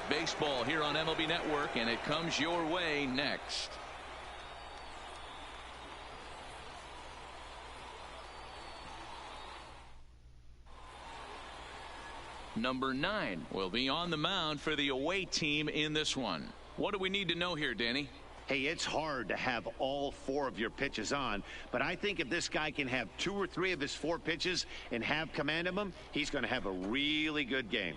baseball here on MLB Network, and it comes your way next. Number 9 will be on the mound for the away team in this one. What do we need to know here, Danny? Hey, it's hard to have all 4 of your pitches on, but I think if this guy can have 2 or 3 of his 4 pitches and have command of them, he's going to have a really good game.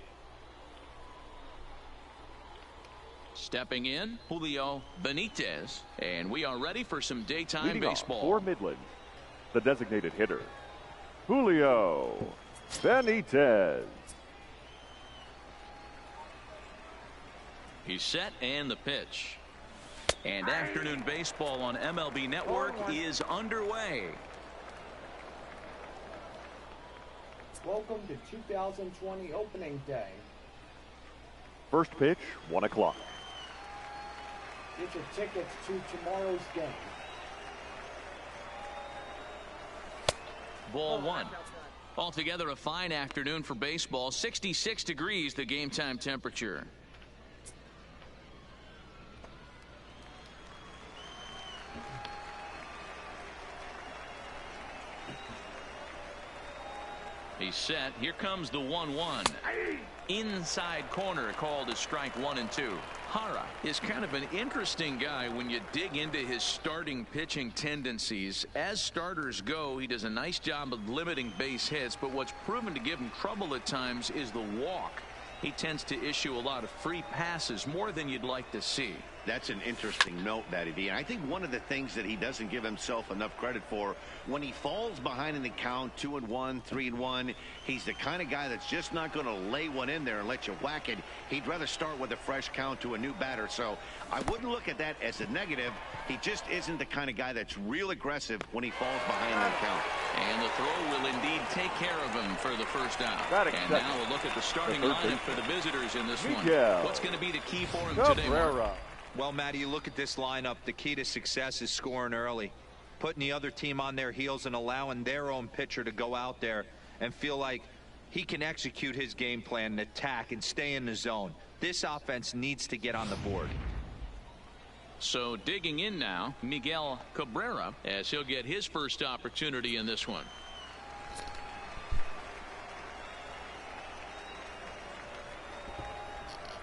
Stepping in, Julio Benitez, and we are ready for some daytime Leading baseball. Off for Midland, the designated hitter, Julio Benitez. He's set, and the pitch. And afternoon baseball on MLB Network is underway. Welcome to 2020 opening day. First pitch, 1 o'clock. Get your tickets to tomorrow's game. Ball 1. Altogether a fine afternoon for baseball. 66 degrees the game time temperature. He's set. Here comes the 1-1. Inside corner, called as strike 1 and 2. Hara is kind of an interesting guy when you dig into his starting pitching tendencies. As starters go, he does a nice job of limiting base hits, but what's proven to give him trouble at times is the walk. He tends to issue a lot of free passes, more than you'd like to see. That's an interesting note, Matty V. And I think one of the things that he doesn't give himself enough credit for, when he falls behind in the count 2-1, 3-1, he's the kind of guy that's just not going to lay one in there and let you whack it. He'd rather start with a fresh count to a new batter. So I wouldn't look at that as a negative. He just isn't the kind of guy that's real aggressive when he falls behind in the count. And the throw will indeed take care of him for the first out. And now we'll look at the starting lineup for the visitors in this one. What's going to be the key for him today, Mark? Well, Matty, you look at this lineup, the key to success is scoring early, putting the other team on their heels and allowing their own pitcher to go out there and feel like he can execute his game plan and attack and stay in the zone. This offense needs to get on the board. So digging in now, Miguel Cabrera, as he'll get his first opportunity in this one.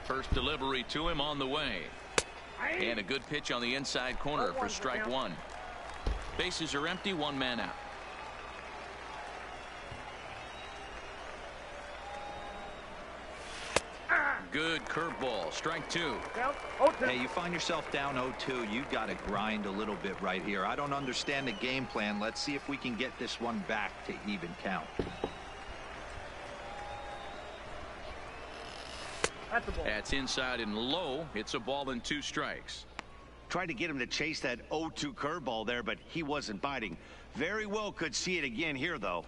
First delivery to him on the way. And a good pitch on the inside corner for strike 1. Bases are empty, 1 man out. Good curveball, strike 2. Hey, you find yourself down 0-2, you got to grind a little bit right here. I don't understand the game plan. Let's see if we can get this one back to even count. That's inside and low. It's a ball and 2 strikes. Tried to get him to chase that 0-2 curveball there, but he wasn't biting. Very well could see it again here, though.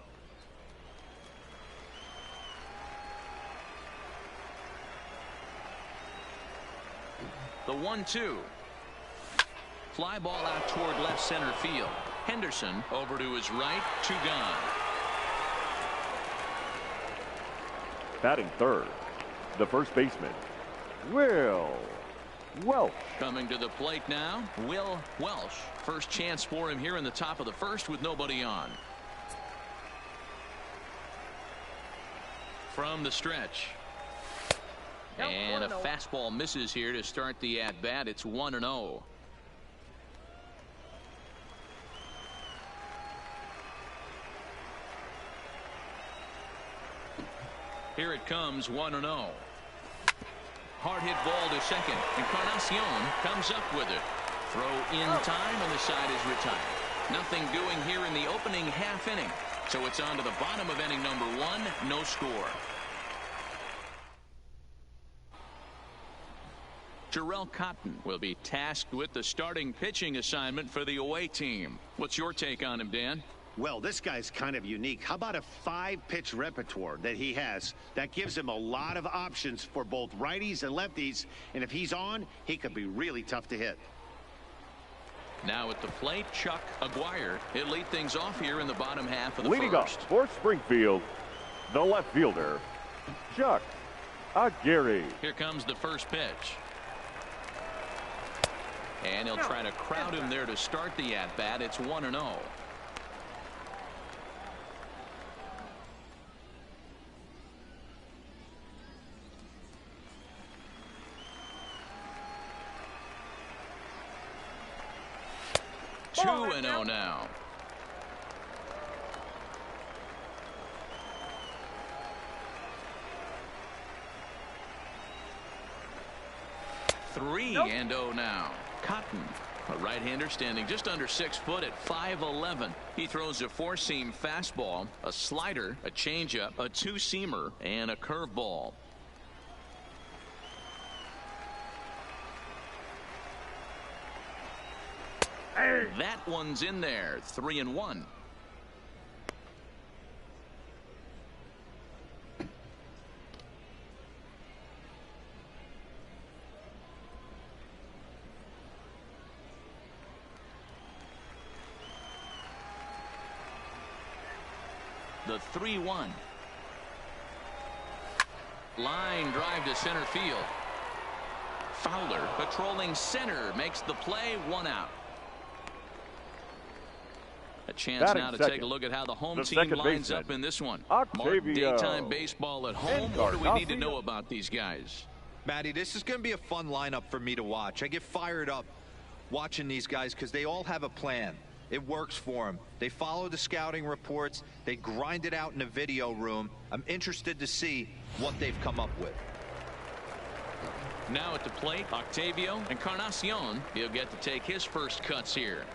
The 1-2. Fly ball out toward left center field. Henderson over to his right. 2 gone. Batting third, the first baseman, Will Welch. Coming to the plate now, Will Welch. First chance for him here in the top of the first with nobody on. From the stretch. And a fastball misses here to start the at-bat. It's 1-0. Here it comes, 1-0. Hard hit ball to second. Encarnacion comes up with it. Throw in time, and the side is retired. Nothing doing here in the opening half inning. So it's on to the bottom of inning number 1. No score. Jarrell Cotton will be tasked with the starting pitching assignment for the away team. What's your take on him, Dan? Well, this guy's kind of unique. How about a 5-pitch repertoire that he has? That gives him a lot of options for both righties and lefties. And if he's on, he could be really tough to hit. Now at the plate, Chuck Aguirre. He'll lead things off here in the bottom half of the Leading first. off for Springfield, the left fielder, Chuck Aguirre. Here comes the first pitch. And he'll try to crowd him there to start the at-bat. It's 1-0. Two and 0 now. Three and 0 now. Cotton, a right-hander standing just under 6 foot at 5'11". He throws a four-seam fastball, a slider, a changeup, a two-seamer, and a curveball. That one's in there. 3-1. The 3-1. Line drive to center field. Fowler patrolling center makes the play. 1 out. A chance now to take a look at how the home team lines up in this one. Mark daytime baseball at home. What do we need to know about these guys? Matty, this is going to be a fun lineup for me to watch. I get fired up watching these guys because they all have a plan. It works for them. They follow the scouting reports. They grind it out in the video room. I'm interested to see what they've come up with. Now at the plate, Octavio Encarnacion. He'll get to take his first cuts here.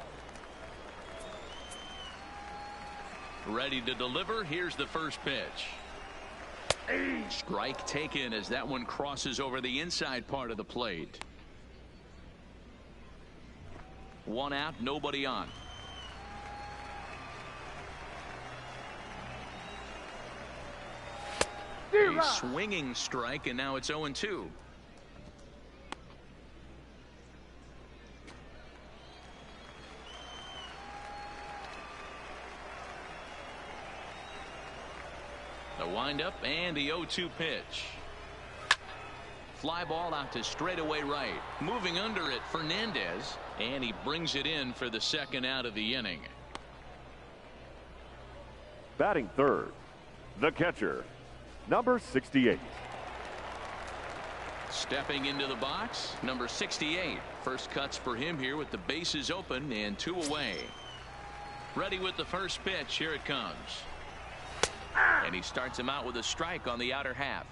Ready to deliver. Here's the first pitch. Strike taken as that one crosses over the inside part of the plate. 1 out, nobody on. A swinging strike, and now it's 0-2. The windup and the 0-2 pitch. Fly ball out to straightaway right. Moving under it, Fernandez, and he brings it in for the second out of the inning. Batting third, the catcher, number 68. Stepping into the box, number 68. First cuts for him here with the bases open and 2 away. Ready with the first pitch. Here it comes. And he starts him out with a strike on the outer half.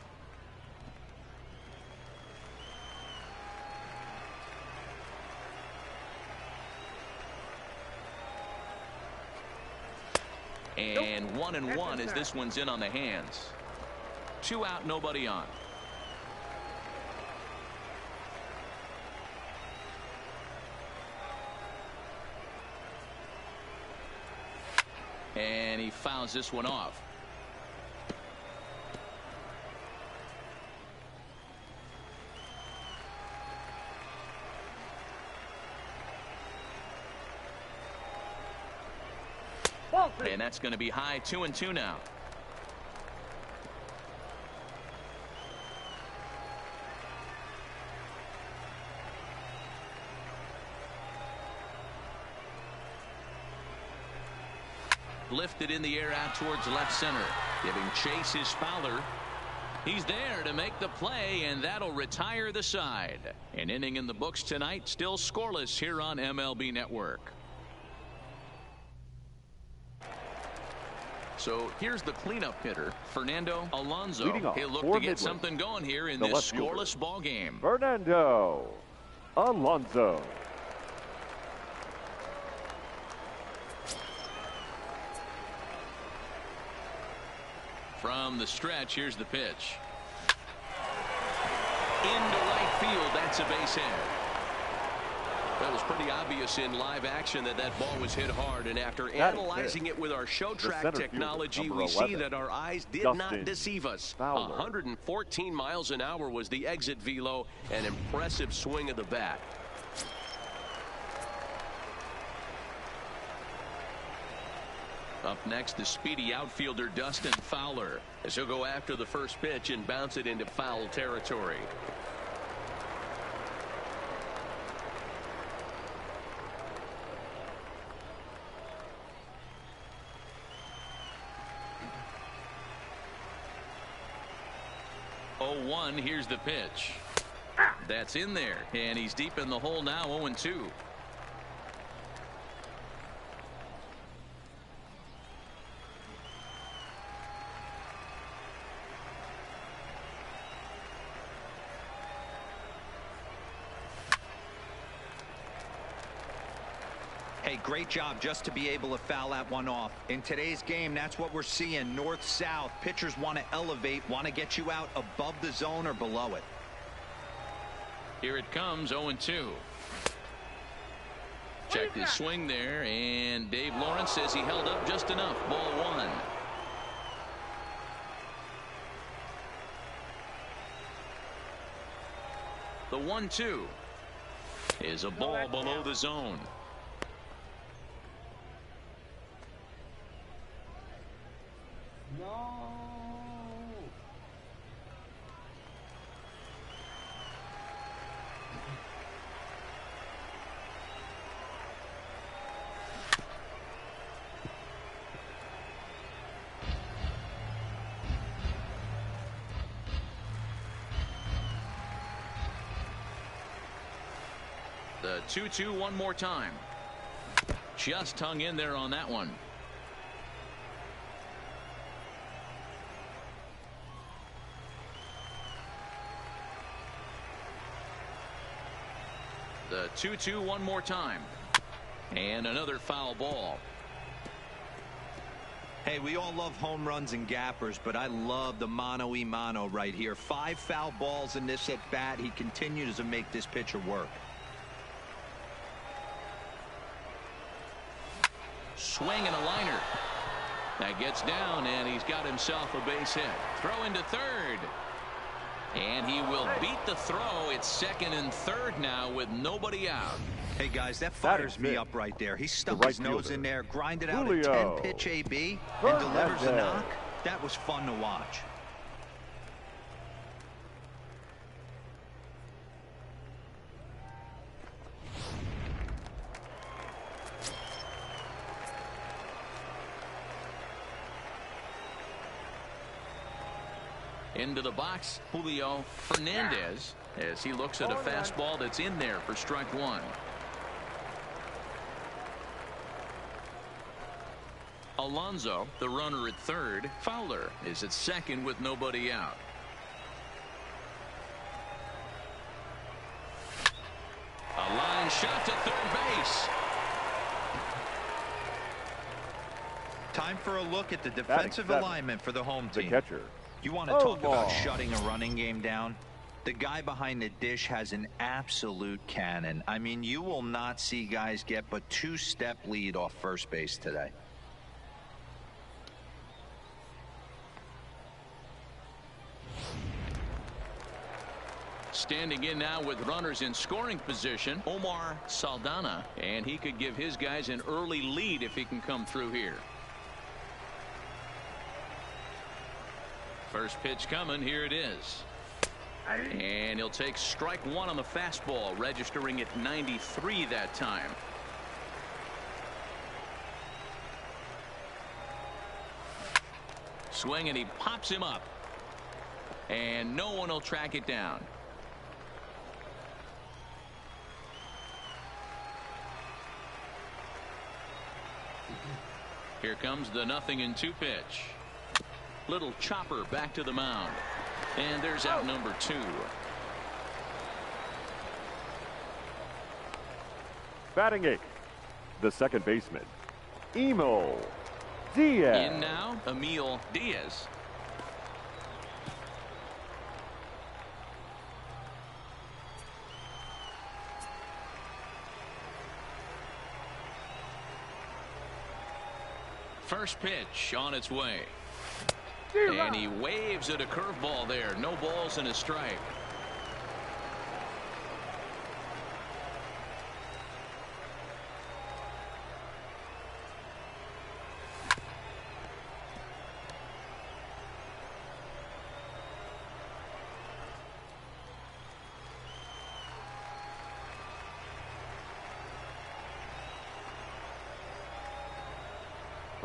And 1-1 as this one's in on the hands. 2 out, nobody on. And he fouls this one off. And that's going to be high. 2-2 now. Lifted in the air out towards left center. Giving chase is Fowler. He's there to make the play, and that'll retire the side. An inning in the books tonight, still scoreless here on MLB Network. So here's the cleanup hitter, Fernando Alonso. He'll look to get something going here in this scoreless ball game. Fernando Alonso. From the stretch, here's the pitch. Into right field, that's a base hit. That was pretty obvious in live action that that ball was hit hard, and after analyzing it with our show track technology, we see that our eyes did not deceive us. 114 miles an hour was the exit velo, an impressive swing of the bat. Up next, the speedy outfielder Dustin Fowler, as he'll go after the first pitch and bounce it into foul territory. Oh, 1, here's the pitch. That's in there, and he's deep in the hole now, 0-2. Hey, great job just to be able to foul that one off. In today's game, that's what we're seeing. North-south. Pitchers want to elevate, want to get you out above the zone or below it. Here it comes, 0-2. Checked his swing there, and Dave Lawrence says he held up just enough. Ball 1. The 1-2 is a ball below the zone. No. The 2-2 one more time. Just hung in there on that one. The 2-2 one more time. And another foul ball. Hey, we all love home runs and gappers, but I love the mano-y-mano right here. 5 foul balls in this at bat. He continues to make this pitcher work. Swing and a liner. That gets down, and he's got himself a base hit. Throw into third. And he will beat the throw. It's second and third now with nobody out. Hey, guys, that fires me up right there. He stuck his nose in there, grinded out a Julio. 10-pitch AB, and delivers a knock. That was fun to watch. Into the box, Julio Fernandez, as he looks at a fastball that's in there for strike 1. Alonso, the runner at third. Fowler is at second with nobody out. A line shot to third base. Time for a look at the defensive alignment for the home team. The catcher. You want to talk about shutting a running game down? The guy behind the dish has an absolute cannon. I mean, you will not see guys get but 2-step lead off first base today. Standing in now with runners in scoring position, Omar Saldana, and he could give his guys an early lead if he can come through here. First pitch coming. Here it is. And he'll take strike 1 on the fastball, registering at 93 that time. Swing, and he pops him up. And no one will track it down. Here comes the 0-2 pitch. Little chopper back to the mound. And there's out number 2. Batting 8th, the second baseman, Emil Diaz. In now, Emil Diaz. First pitch on its way. And he waves at a curveball there. No balls and a strike.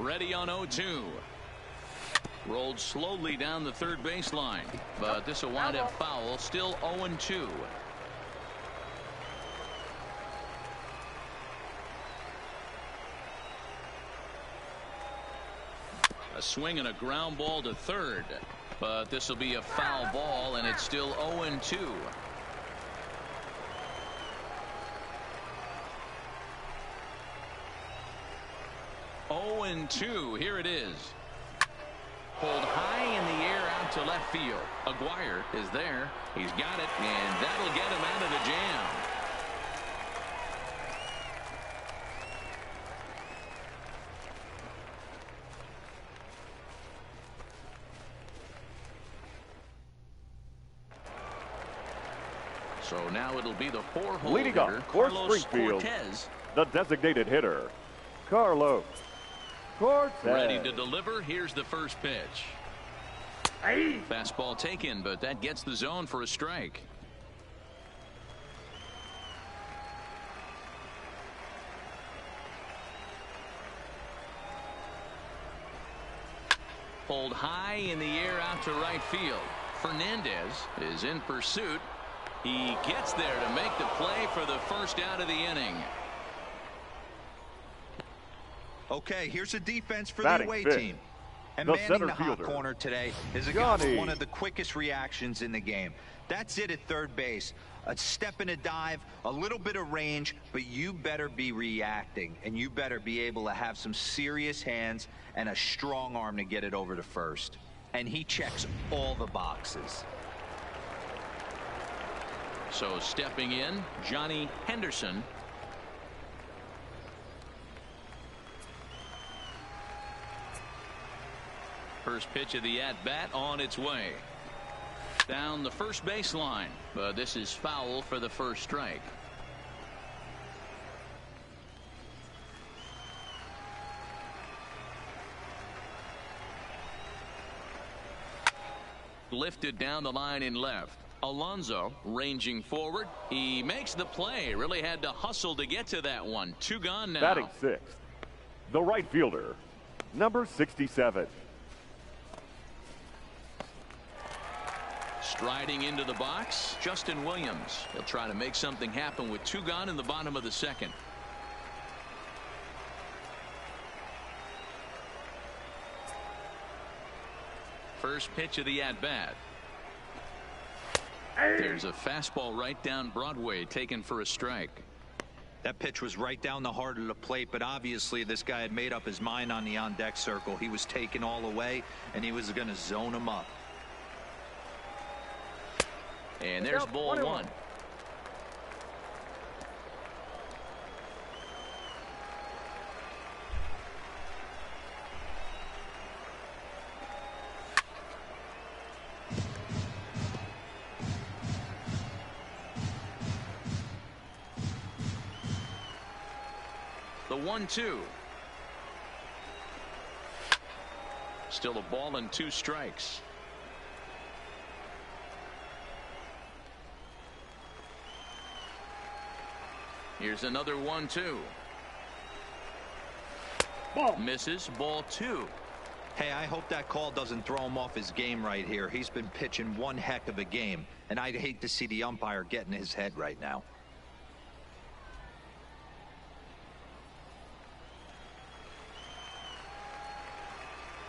ready on 0-2. Rolled slowly down the third baseline, but this will wind up foul. Still 0-2. A swing and a ground ball to third, but this will be a foul ball, and it's still 0-2. Here it is. Pulled high in the air out to left field. Aguirre is there. He's got it, and that'll get him out of the jam. So now it'll be the four-hole leading off hitter, for Carlos Springfield, Cortez. the designated hitter, Carlos Cortez. Ready to deliver. Here's the first pitch. Fastball taken, but that gets the zone for a strike. Pulled high in the air out to right field. Fernandez is in pursuit. He gets there to make the play for the first out of the inning. Okay, here's a defense for Batting the away fifth, team. And the manning center the hot fielder, corner today is a Johnny. guy with one of the quickest reactions in the game. That's it at third base. A step and a dive, a little bit of range, but you better be reacting, and you better be able to have some serious hands and a strong arm to get it over to first. And he checks all the boxes. So stepping in, Johnny Henderson. First pitch of the at-bat on its way. Down the first baseline, but this is foul for the first strike. Lifted down the line in left. Alonso ranging forward. He makes the play. Really had to hustle to get to that one. Two gone now. Batting sixth, the right fielder, number 67. Striding into the box, Justin Williams. He'll try to make something happen with two gone in the bottom of the second. First pitch of the at-bat. There's a fastball right down Broadway, taken for a strike. That pitch was right down the heart of the plate, but obviously this guy had made up his mind on the on-deck circle. He was taken all the way, and he was going to zone him up. And there's ball one. The 1-2. Still a ball and two strikes. Here's another 1-2. Misses, ball two. Hey, I hope that call doesn't throw him off his game right here. He's been pitching one heck of a game, and I'd hate to see the umpire get in his head right now.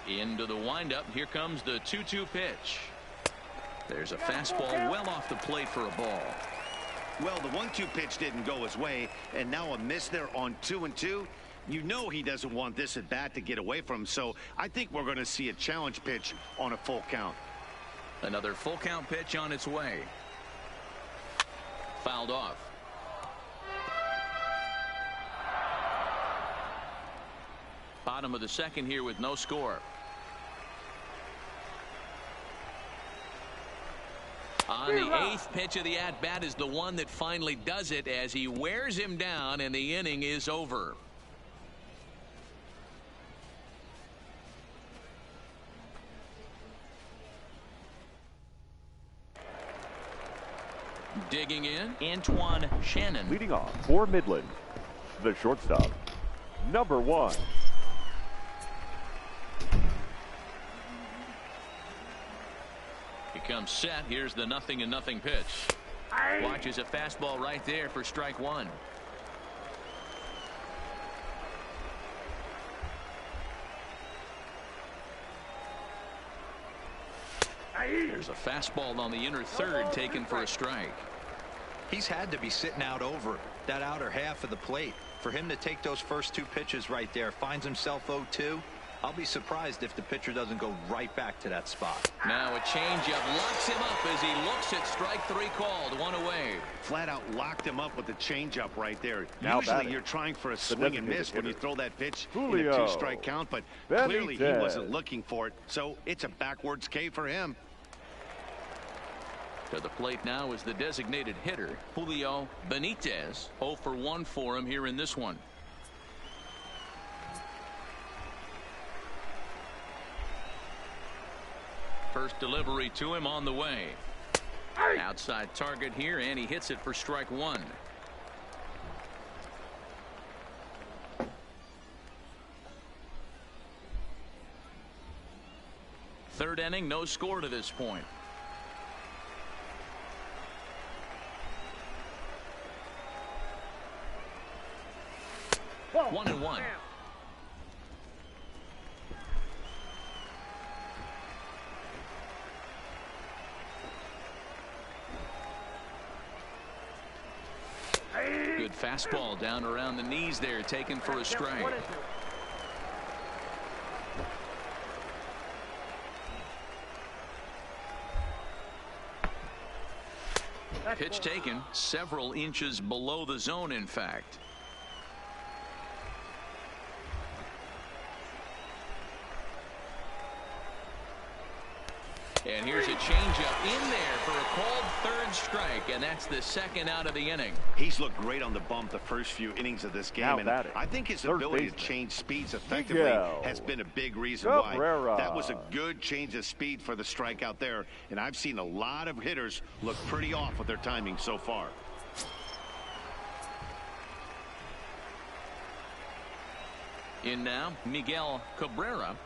Into the windup. Here comes the 2-2 pitch. There's a fastball well off the plate for a ball. Well, the 1-2 pitch didn't go his way, and now a miss there on 2-2. You know he doesn't want this at bat to get away from him, so I think we're going to see a challenge pitch on a full count. Another full count pitch on its way. Fouled off. Bottom of the second here with no score. On the eighth pitch of the at-bat is the one that finally does it as he wears him down, and the inning is over. Digging in, Antoine Shannon. Leading off for Midland, the shortstop, number 1. comes set. Here's the 0-0 pitch. Watches a fastball right there for strike one. There's a fastball on the inner third taken for a strike. He's had to be sitting out over that outer half of the plate. For him to take those first two pitches right there, finds himself 0-2. I'll be surprised if the pitcher doesn't go right back to that spot. Now a changeup locks him up as he looks at strike three called. One away. Flat out locked him up with the changeup right there. Now Usually batting, you're trying for a swing and miss when you throw that pitch in a Julio 2-strike count, but Benitez. clearly he wasn't looking for it, so it's a backwards K for him. To the plate now is the designated hitter, Julio Benitez. 0 for 1 for him here in this one. First delivery to him on the way. Outside target here, and he hits it for strike one. Third inning, no score to this point. Whoa. 1-1. Good fastball down around the knees there, taken for a strike. Pitch taken several inches below the zone, in fact. And here's a changeup in there for a called third strike, and that's the second out of the inning. He's looked great on the bump the first few innings of this game, Now and batting, I think his third ability baseman, to change speeds effectively Miguel has been a big reason Cabrera. why. That was a good change of speed for the strikeout there, and I've seen a lot of hitters look pretty off with their timing so far. In now, Miguel Cabrera.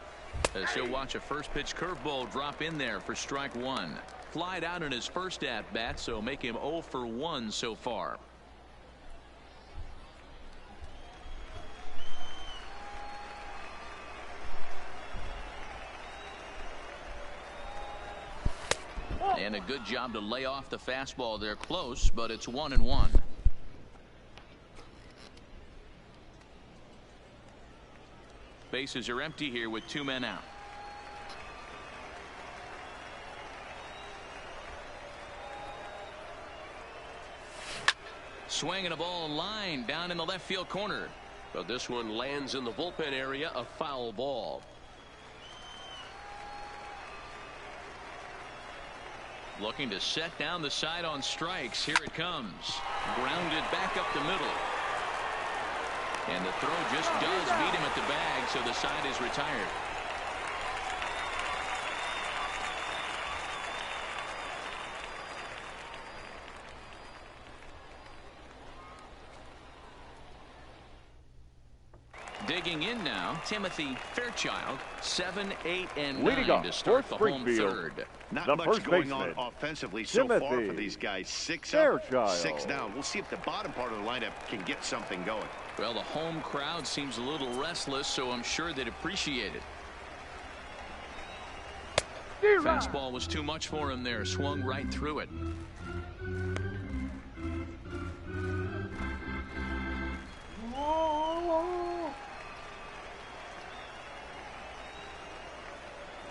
As he'll watch a first pitch curveball drop in there for strike one. Flied out in his first at bat, so make him 0 for 1 so far. And a good job to lay off the fastball there close, but it's 1-1. Bases are empty here with 2 men out. Swinging a ball line down in the left field corner. But this one lands in the bullpen area, a foul ball. Looking to set down the side on strikes. Here it comes. Grounded back up the middle. And the throw just does beat him at the bag, so the side is retired. Digging in now, Timothy Fairchild, 7, 8, and 9 to start the home third. Not the much first going on baseman, offensively so far Timothy for these guys. 6 up, Fairchild. 6 down. We'll see if the bottom part of the lineup can get something going. Well, the home crowd seems a little restless, so I'm sure they'd appreciate it. Fastball was too much for him there. Swung right through it.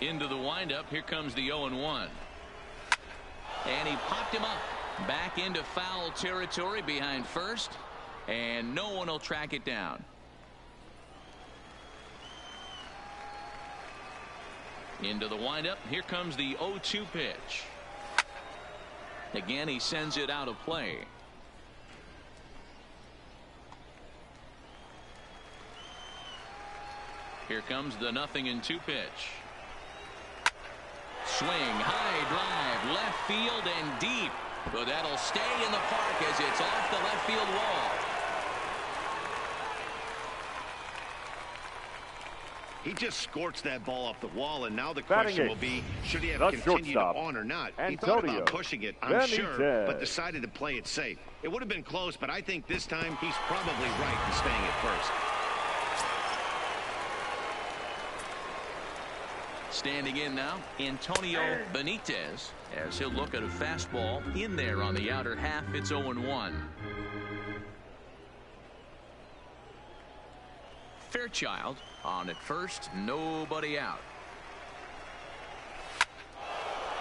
Into the windup. Here comes the 0-1. And he popped him up. Back into foul territory behind first. And no one will track it down. Into the windup. Here comes the 0-2 pitch. Again, he sends it out of play. Here comes the 0-2 pitch. Swing, high drive, left field and deep. But that'll stay in the park as it's off the left field wall. He just scorched that ball off the wall, and now the Batting question eighth, will be, should he have the continued shortstop, on or not? He Antonio thought about pushing it, I'm sure, Benitez. but decided to play it safe. It would have been close, but I think this time he's probably right in staying at first. Standing in now, Antonio Benitez, as he'll look at a fastball in there on the outer half. It's 0-1. Fairchild on at first, nobody out.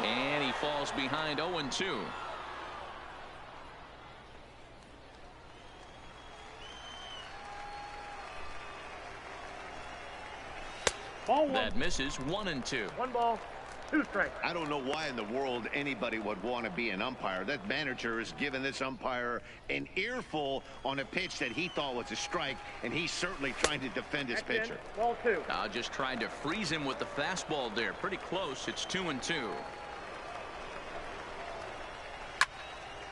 And he falls behind 0-2. Ball one. That misses. 1-2. 1 ball, 2 strikes. I don't know why in the world anybody would want to be an umpire. That manager has given this umpire an earful on a pitch that he thought was a strike, and he's certainly trying to defend his pitcher. Ball 2. Just trying to freeze him with the fastball there. Pretty close. It's 2-2.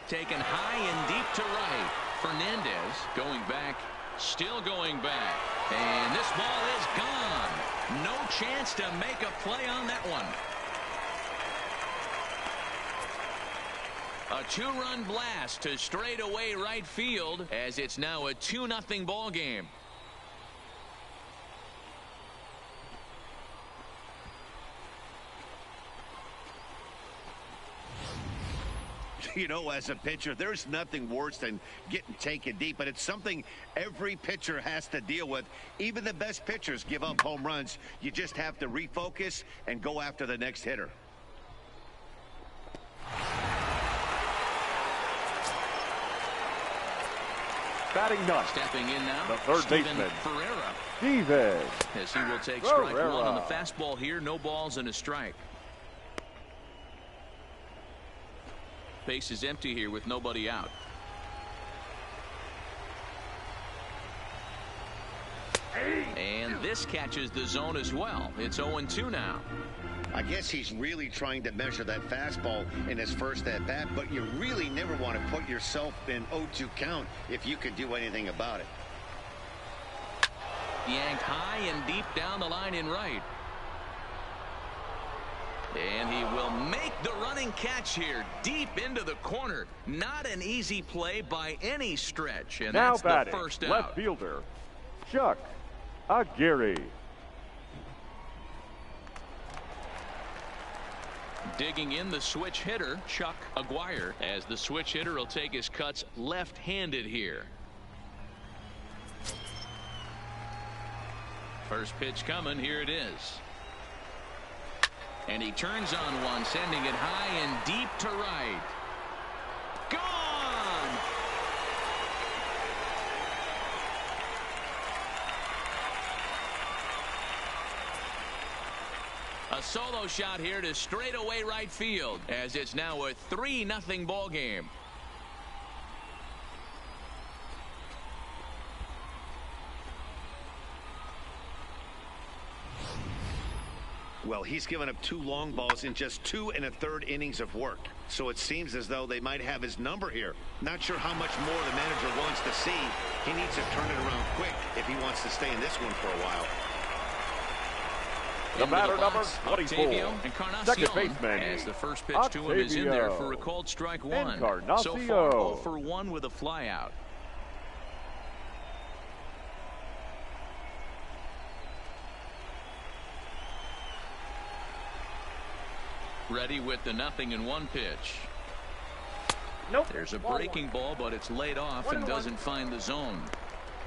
Taken high and deep to right. Fernandez going back, still going back. And this ball is gone. No chance to make a play on that one. A 2-run blast to straightaway right field, as it's now a 2-0 ball game. You know, as a pitcher, there's nothing worse than getting taken deep, but it's something every pitcher has to deal with. Even the best pitchers give up home runs. You just have to refocus and go after the next hitter. Batting ninth, Stepping in now, the third Steven baseman, Ferreira, Steven as he will take strike Ferreira. one on the fastball here. No balls and a strike. Base is empty here with nobody out. And this catches the zone as well. It's 0-2 now. I guess he's really trying to measure that fastball in his first at-bat, but you really never want to put yourself in 0-2 count if you could do anything about it. Yanked high and deep down the line in right. And he will make the running catch here deep into the corner. Not an easy play by any stretch. And Now that's batting, the first out. left fielder, Chuck Aguirre. Digging in the switch hitter, Chuck Aguirre, as the switch hitter will take his cuts left-handed here. First pitch coming. Here it is. And he turns on one, sending it high and deep to right. Gone! A solo shot here to straightaway right field, as it's now a 3-0 ball game. Well, he's given up 2 long balls in just 2 1/3 innings of work. So it seems as though they might have his number here. Not sure how much more the manager wants to see. He needs to turn it around quick if he wants to stay in this one for a while. The batter number Octavio 24, Encarnacion, second baseman, as the first pitch to him is in there for a called strike one. So far, 0 for 1 with a flyout. Ready with the 0-1 pitch. Nope. There's a breaking ball, but it's laid off and doesn't find the zone.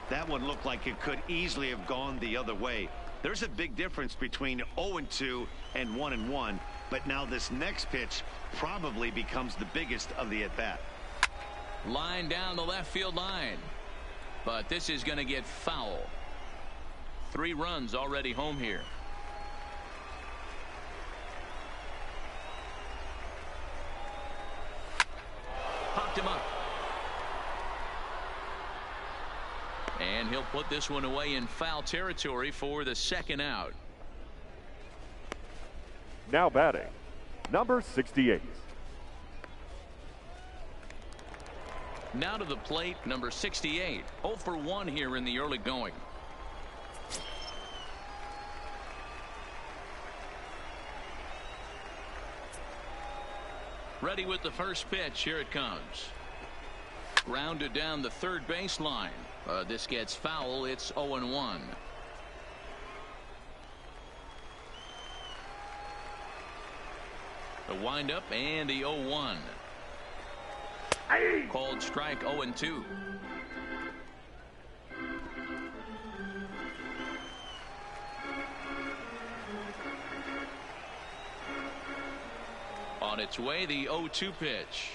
That one looked like it could easily have gone the other way. There's a big difference between 0-2 and 1-1, but now this next pitch probably becomes the biggest of the at-bat. Line down the left field line, but this is going to get foul. 3 runs already home here. Popped him up. And he'll put this one away in foul territory for the second out. Now batting, number 68. Now to the plate, number 68. 0 for 1 here in the early going. Ready with the first pitch. Here it comes. Grounded down the third baseline. This gets foul. It's 0-1. The windup and the 0-1. Called strike 0-2. On its way, the 0-2 pitch.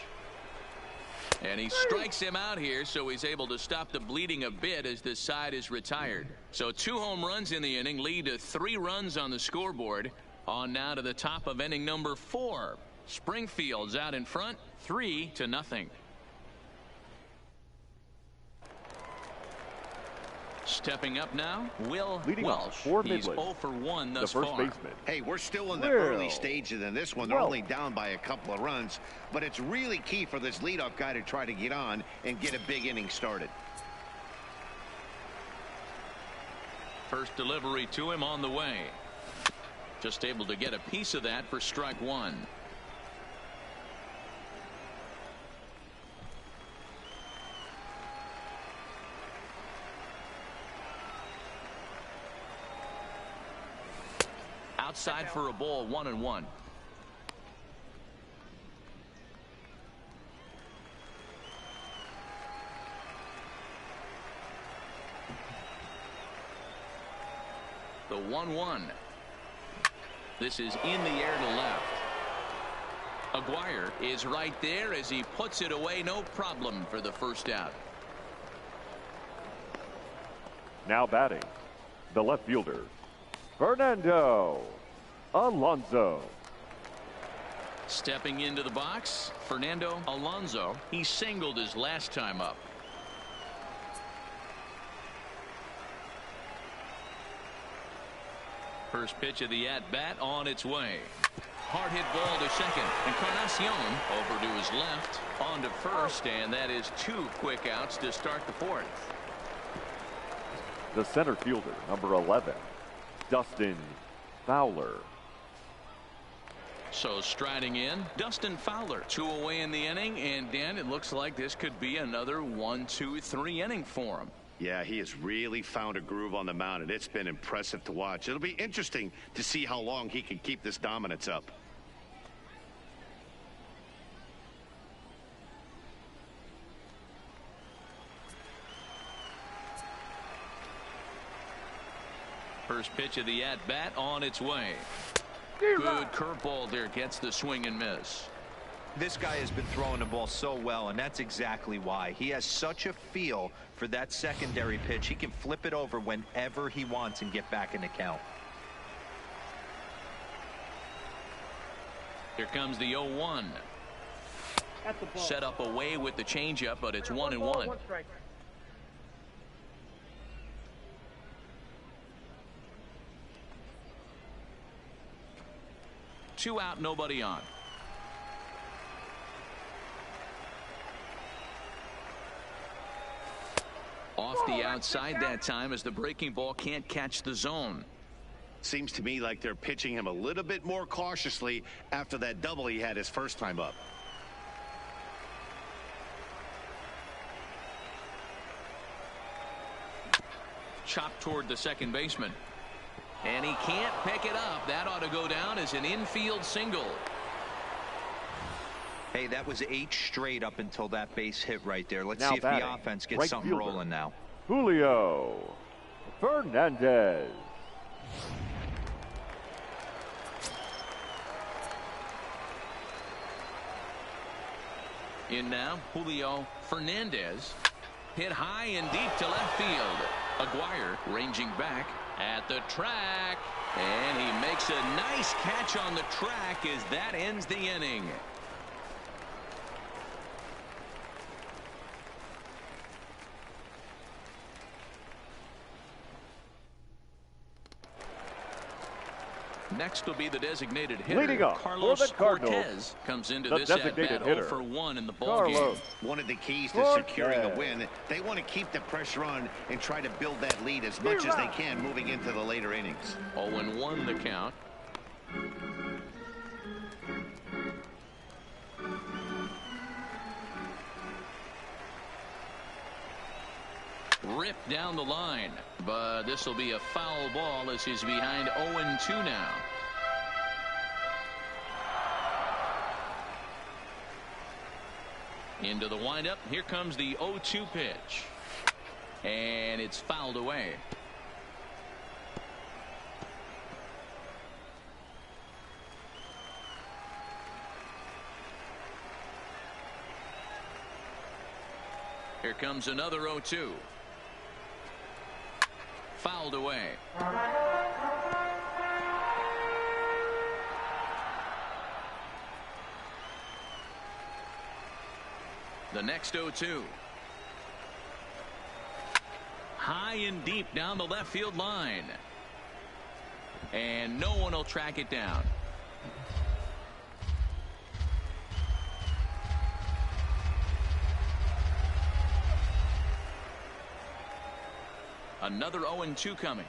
And he strikes him out here, so he's able to stop the bleeding a bit as this side is retired. So 2 home runs in the inning lead to 3 runs on the scoreboard. On now to the top of inning number 4. Springfield's out in front, 3-0. Stepping up now, Will Leading Welsh. for He's Midland, 0 for 1 thus the first far. baseman. Hey, we're still in the early stages in this one. They're only down by a couple of runs, but it's really key for this leadoff guy to try to get on and get a big inning started. First delivery to him on the way. Just able to get a piece of that for strike 1. Outside for a ball, 1-1. The 1-1. This is in the air to left. Aguirre is right there as he puts it away. No problem for the first out. Now batting, the left fielder, Fernando Alonso. Stepping into the box, Fernando Alonso. He singled his last time up. First pitch of the at-bat on its way. Hard hit ball to second. Encarnacion over to his left. On to first, and that is 2 quick outs to start the 4th. The center fielder, number 11, Dustin Fowler. So striding in, Dustin Fowler. 2 away in the inning, and Dan, it looks like this could be another 1, 2, 3 inning for him. Yeah, he has really found a groove on the mound, and it's been impressive to watch. It'll be interesting to see how long he can keep this dominance up. First pitch of the at-bat on its way. Good curveball there, gets the swing and miss. This guy has been throwing the ball so well, and that's exactly why. He has such a feel for that secondary pitch. He can flip it over whenever he wants and get back in the count. Here comes the 0-1. Set up away with the changeup, but it's 1-1. 2 out, nobody on. Off the outside that time as the breaking ball can't catch the zone. Seems to me like they're pitching him a little bit more cautiously after that double he had his first time up. Chopped toward the second baseman. And he can't pick it up. That ought to go down as an infield single. Hey, that was 8 straight up until that base hit right there. Let's Now see if batting, the offense gets right something fielder, rolling now. Julio Fernandez. In now, Julio Fernandez. Hit high and deep to left field. Aguirre ranging back at the track. And he makes a nice catch on the track as that ends the inning. Next will be the designated hitter. Leading off Carlos for the Cardinals, Cortez comes into the this at designated bat hitter, 0 for 1 in the ball game. One of the keys to securing a win, they want to keep the pressure on and try to build that lead as much as they can moving into the later innings. 0-1 the count. Ripped down the line, but this will be a foul ball as he's behind 0-2 now. Into the windup. Here comes the 0-2 pitch. And it's fouled away. Here comes another 0-2. Fouled away. The next 0-2. High and deep down the left field line. And no one will track it down. Another 0-2 coming.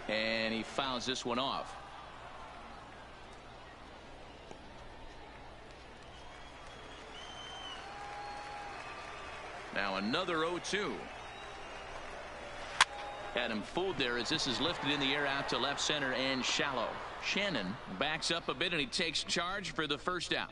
And he fouls this one off. Now another 0-2. Had him fooled there as this is lifted in the air out to left center and shallow. Shannon backs up a bit and he takes charge for the first out.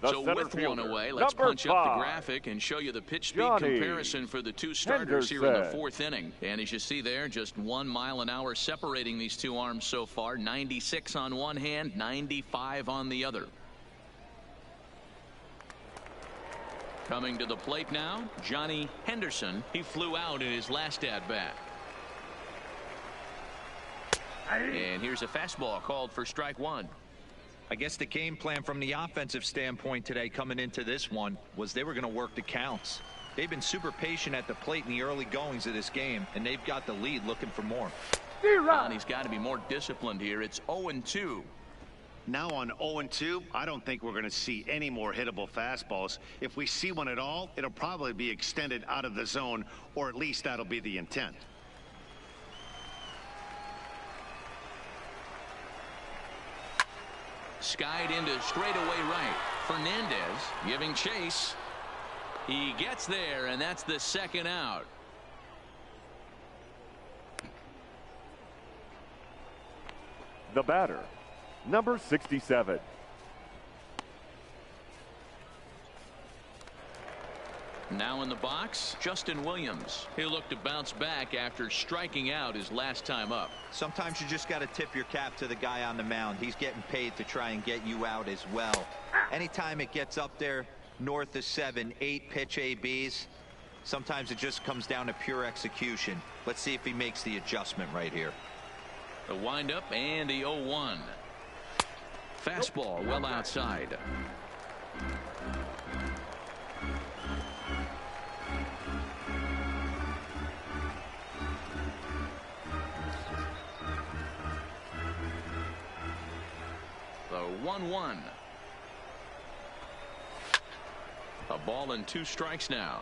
So with one away, let's punch up the graphic and show you the pitch speed comparison for the two starters here in the fourth inning. And as you see there, just 1 mile an hour separating these two arms so far. 96 on one hand, 95 on the other. Coming to the plate now, Johnny Henderson. He flew out in his last at-bat. And here's a fastball called for strike one. I guess the game plan from the offensive standpoint today coming into this one was they were going to work the counts. They've been super patient at the plate in the early goings of this game, and they've got the lead looking for more. And he's got to be more disciplined here. It's 0-2. Now on 0-2, I don't think we're going to see any more hittable fastballs. If we see one at all, it'll probably be extended out of the zone, or at least that'll be the intent. Skied into straightaway right. Fernandez giving chase. He gets there, and that's the second out. The batter, number 67. Now in the box, Justin Williams. He'll look to bounce back after striking out his last time up. Sometimes you just got to tip your cap to the guy on the mound. He's getting paid to try and get you out as well. Anytime it gets up there north of 7, 8 pitch ABs, sometimes it just comes down to pure execution. Let's see if he makes the adjustment right here. The windup and the 0-1. Fastball well outside. The 1-1. A ball and 2 strikes now.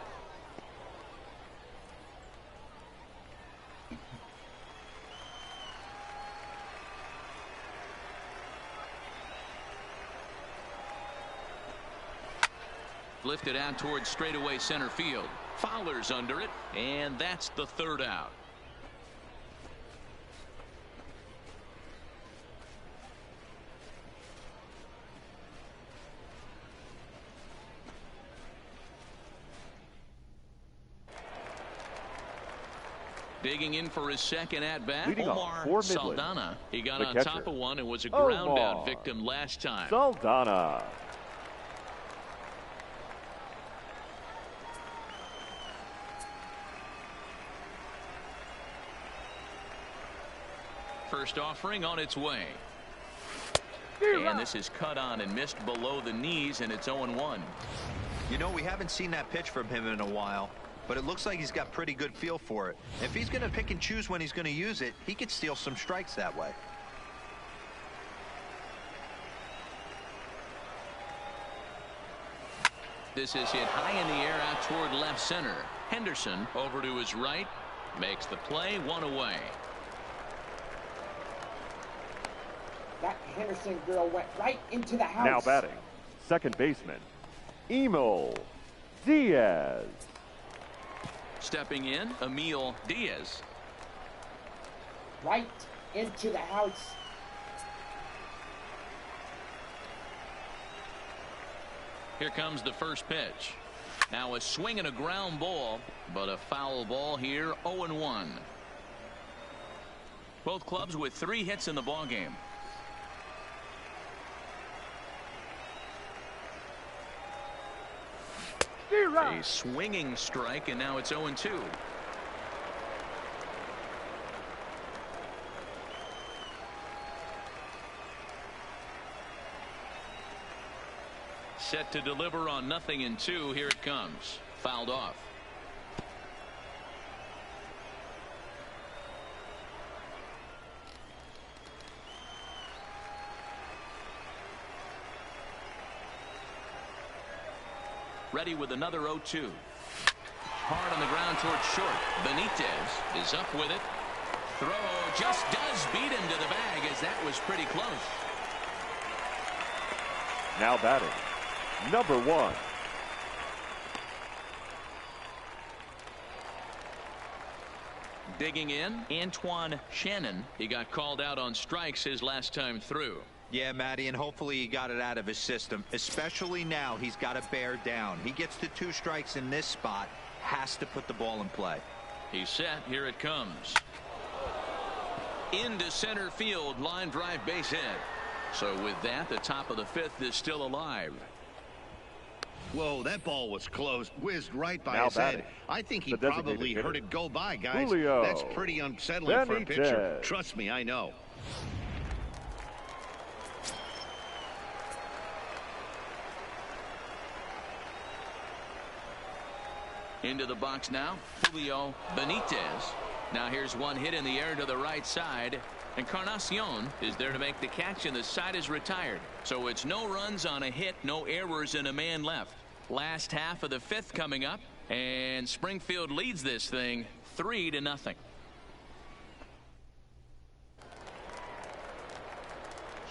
Lifted out towards straightaway center field. Fowler's under it, and that's the third out. Digging in for his second at-bat, Omar Saldana. He got on top of one and was a ground-out victim last time. Saldana. First offering on its way. And this is cut on and missed below the knees, and it's 0-1. You know, we haven't seen that pitch from him in a while, but it looks like he's got pretty good feel for it. If he's going to pick and choose when he's going to use it, he could steal some strikes that way. This is hit high in the air out toward left center. Henderson over to his right, makes the play, 1 away. That Henderson girl went right into the house. Now batting, second baseman, Emil Diaz. Stepping in, Emil Diaz. Right into the house. Here comes the first pitch. Now a swing and a ground ball, but a foul ball here, 0-1. Both clubs with 3 hits in the ballgame. A swinging strike, and now it's 0-2. Set to deliver on 0-2. Here it comes. Fouled off. Ready with another 0-2. Hard on the ground towards short. Benitez is up with it. Throw just does beat him to the bag, as that was pretty close. Now batting, number 1. Digging in, Antoine Shannon. He got called out on strikes his last time through. Yeah, Matty, and hopefully he got it out of his system. Especially now, he's got to bear down. He gets the 2 strikes in this spot, has to put the ball in play. He's set. Here it comes. Into center field, line drive, base hit. So with that, the top of the 5th is still alive. Whoa, that ball was close. Whizzed right by Now his batting, head. I think he the designated probably hitter, heard it go by, guys. Julio That's pretty unsettling for a pitcher. Benitez. Trust me, I know. Into the box now, Julio Benitez. Now here's one hit in the air to the right side. Encarnacion is there to make the catch, and the side is retired. So it's no runs on a hit, no errors, and a man left. Last half of the 5th coming up, and Springfield leads this thing 3-0.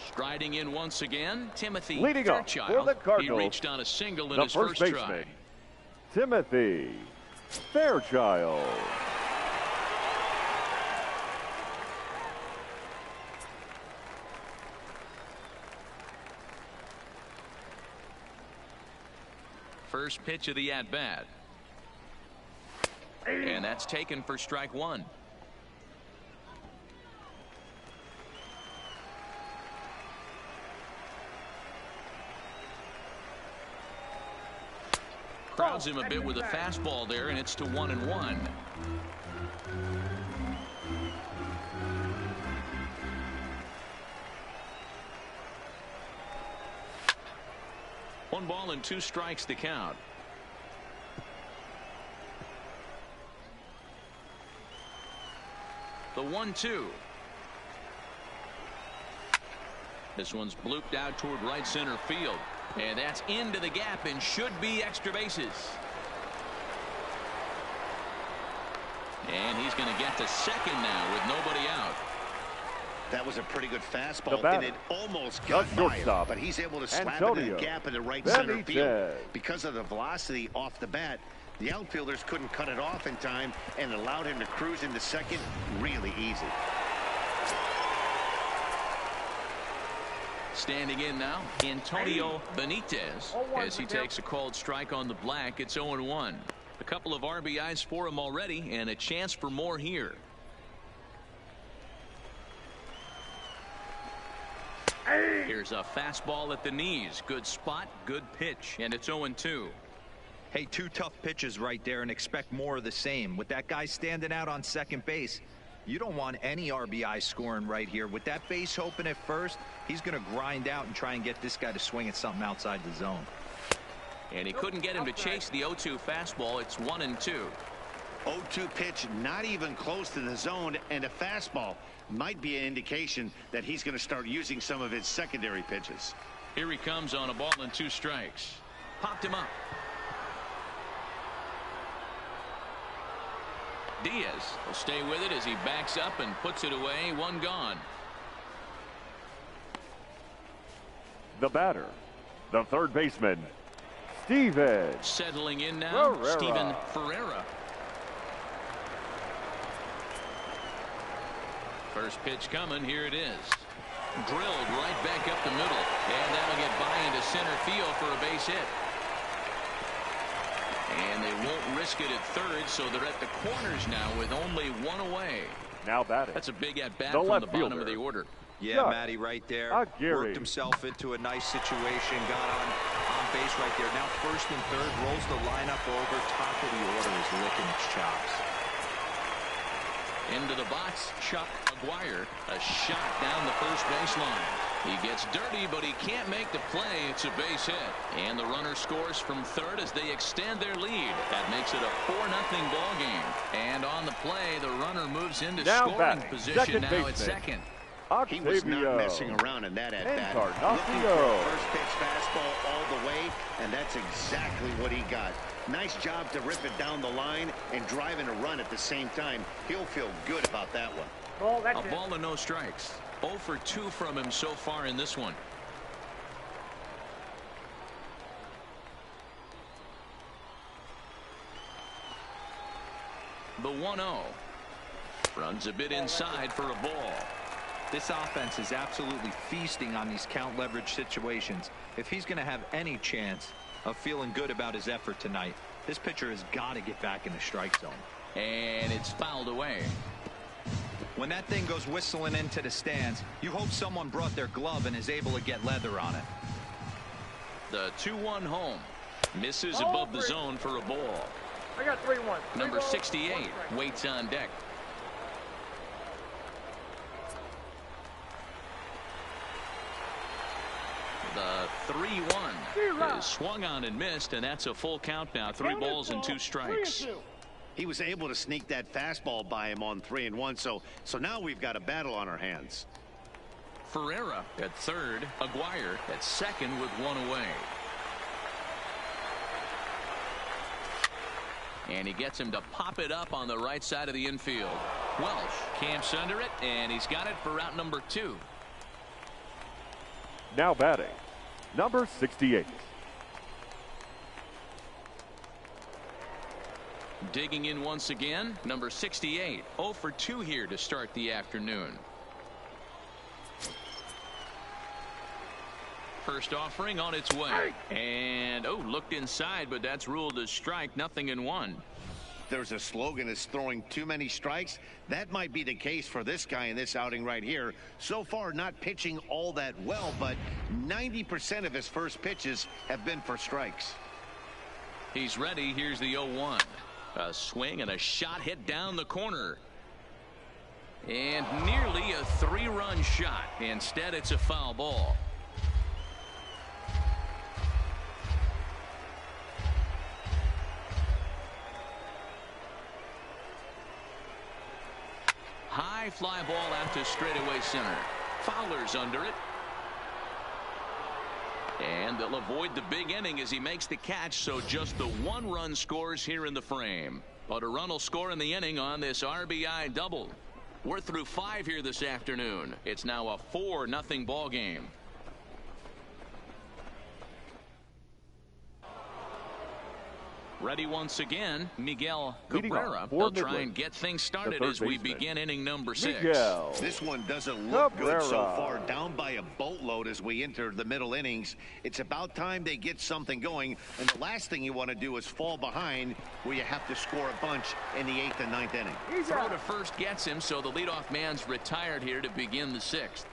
Striding in once again, Timothy Leading off for Fairchild. the Cardinals, He reached on a single in the his first first baseman, try. Timothy Fairchild. First pitch of the at-bat. And that's taken for strike 1. Crowds him a bit with a fastball there, and it's to 1-1. One ball and 2 strikes to count. The 1-2. This one's blooped out toward right center field. And that's into the gap and should be extra bases. And he's going to get to second now with nobody out. That was a pretty good fastball, and it almost the got by him, shortstop, but he's able to slap it in the gap in the right center field. Because of the velocity off the bat, the outfielders couldn't cut it off in time and allowed him to cruise into second really easy. Standing in now, Antonio Benitez, as he takes a called strike on the black. It's 0-1. A couple of RBIs for him already, and a chance for more here. Here's a fastball at the knees. Good spot, good pitch, and it's 0-2. Hey, 2 tough pitches right there, and expect more of the same. With that guy standing out on second base, you don't want any RBI scoring right here. With that base open at first, he's going to grind out and try and get this guy to swing at something outside the zone. And he couldn't get him to chase the 0-2 fastball. It's 1-2. 0-2 pitch, not even close to the zone, and a fastball might be an indication that he's going to start using some of his secondary pitches. Here he comes on a ball and 2 strikes. Popped him up. Diaz will stay with it as he backs up and puts it away. 1 gone. The batter, the third baseman, Steven. Settling in now, Steven Ferreira. First pitch coming. Here it is. Drilled right back up the middle. And that'll get by into center field for a base hit. And they won't risk it at third, so they're at the corners now with only one away. Now batting. That's a big at-bat from the bottom of the order. Yeah, Matty, right there. Worked himself into a nice situation. Got on base right there. Now first and third. Rolls the lineup over. Top of the order is licking its chops. Into the box, Chuck Aguirre. A shot down the first baseline. He gets dirty, but he can't make the play. It's a base hit. And the runner scores from third as they extend their lead. That makes it a 4-0 ball game. And on the play, the runner moves into scoring position now at second. He was not messing around in that at-bat. Looking for a first pitch fastball all the way, and that's exactly what he got. Nice job to rip it down the line and driving a run at the same time. He'll feel good about that one. A ball and no strikes. 0 for 2 from him so far in this one. The 1-0. Runs a bit inside for a ball. This offense is absolutely feasting on these count leverage situations. If he's going to have any chance of feeling good about his effort tonight, this pitcher has got to get back in the strike zone. And it's fouled away. When that thing goes whistling into the stands, you hope someone brought their glove and is able to get leather on it. The 2-1 home. Misses above the zone for a ball. I got 3-1. Number 68 waits on deck. The 3-1 is swung on and missed, and that's a full count now. 3 balls and 2 strikes. He was able to sneak that fastball by him on 3-1, so now we've got a battle on our hands. Ferreira at third, Aguirre at second with 1 away. And he gets him to pop it up on the right side of the infield. Welsh camps under it, and he's got it for out number 2. Now batting, number 68. Digging in once again, number 68. 0 for 2 here to start the afternoon. First offering on its way. And, looked inside, but that's ruled a strike. 0-1. There's a slogan that's throwing too many strikes. That might be the case for this guy in this outing right here. So far, not pitching all that well, but 90% of his first pitches have been for strikes. He's ready. Here's the 0-1. A swing and a shot hit down the corner. And nearly a 3-run shot. Instead, it's a foul ball. High fly ball out to straightaway center. Fowler's under it. And they'll avoid the big inning as he makes the catch, so just the 1-run scores here in the frame. But a run will score in the inning on this RBI double. We're through 5 here this afternoon. It's now a 4-0 ball game. Ready once again, Miguel Cabrera. They'll try and get things started as we begin inning number 6. This one doesn't look good so far. Down by a boatload as we enter the middle innings. It's about time they get something going. And the last thing you want to do is fall behind where you have to score a bunch in the 8th and 9th inning. Throw to first gets him, so the leadoff man's retired here to begin the 6th.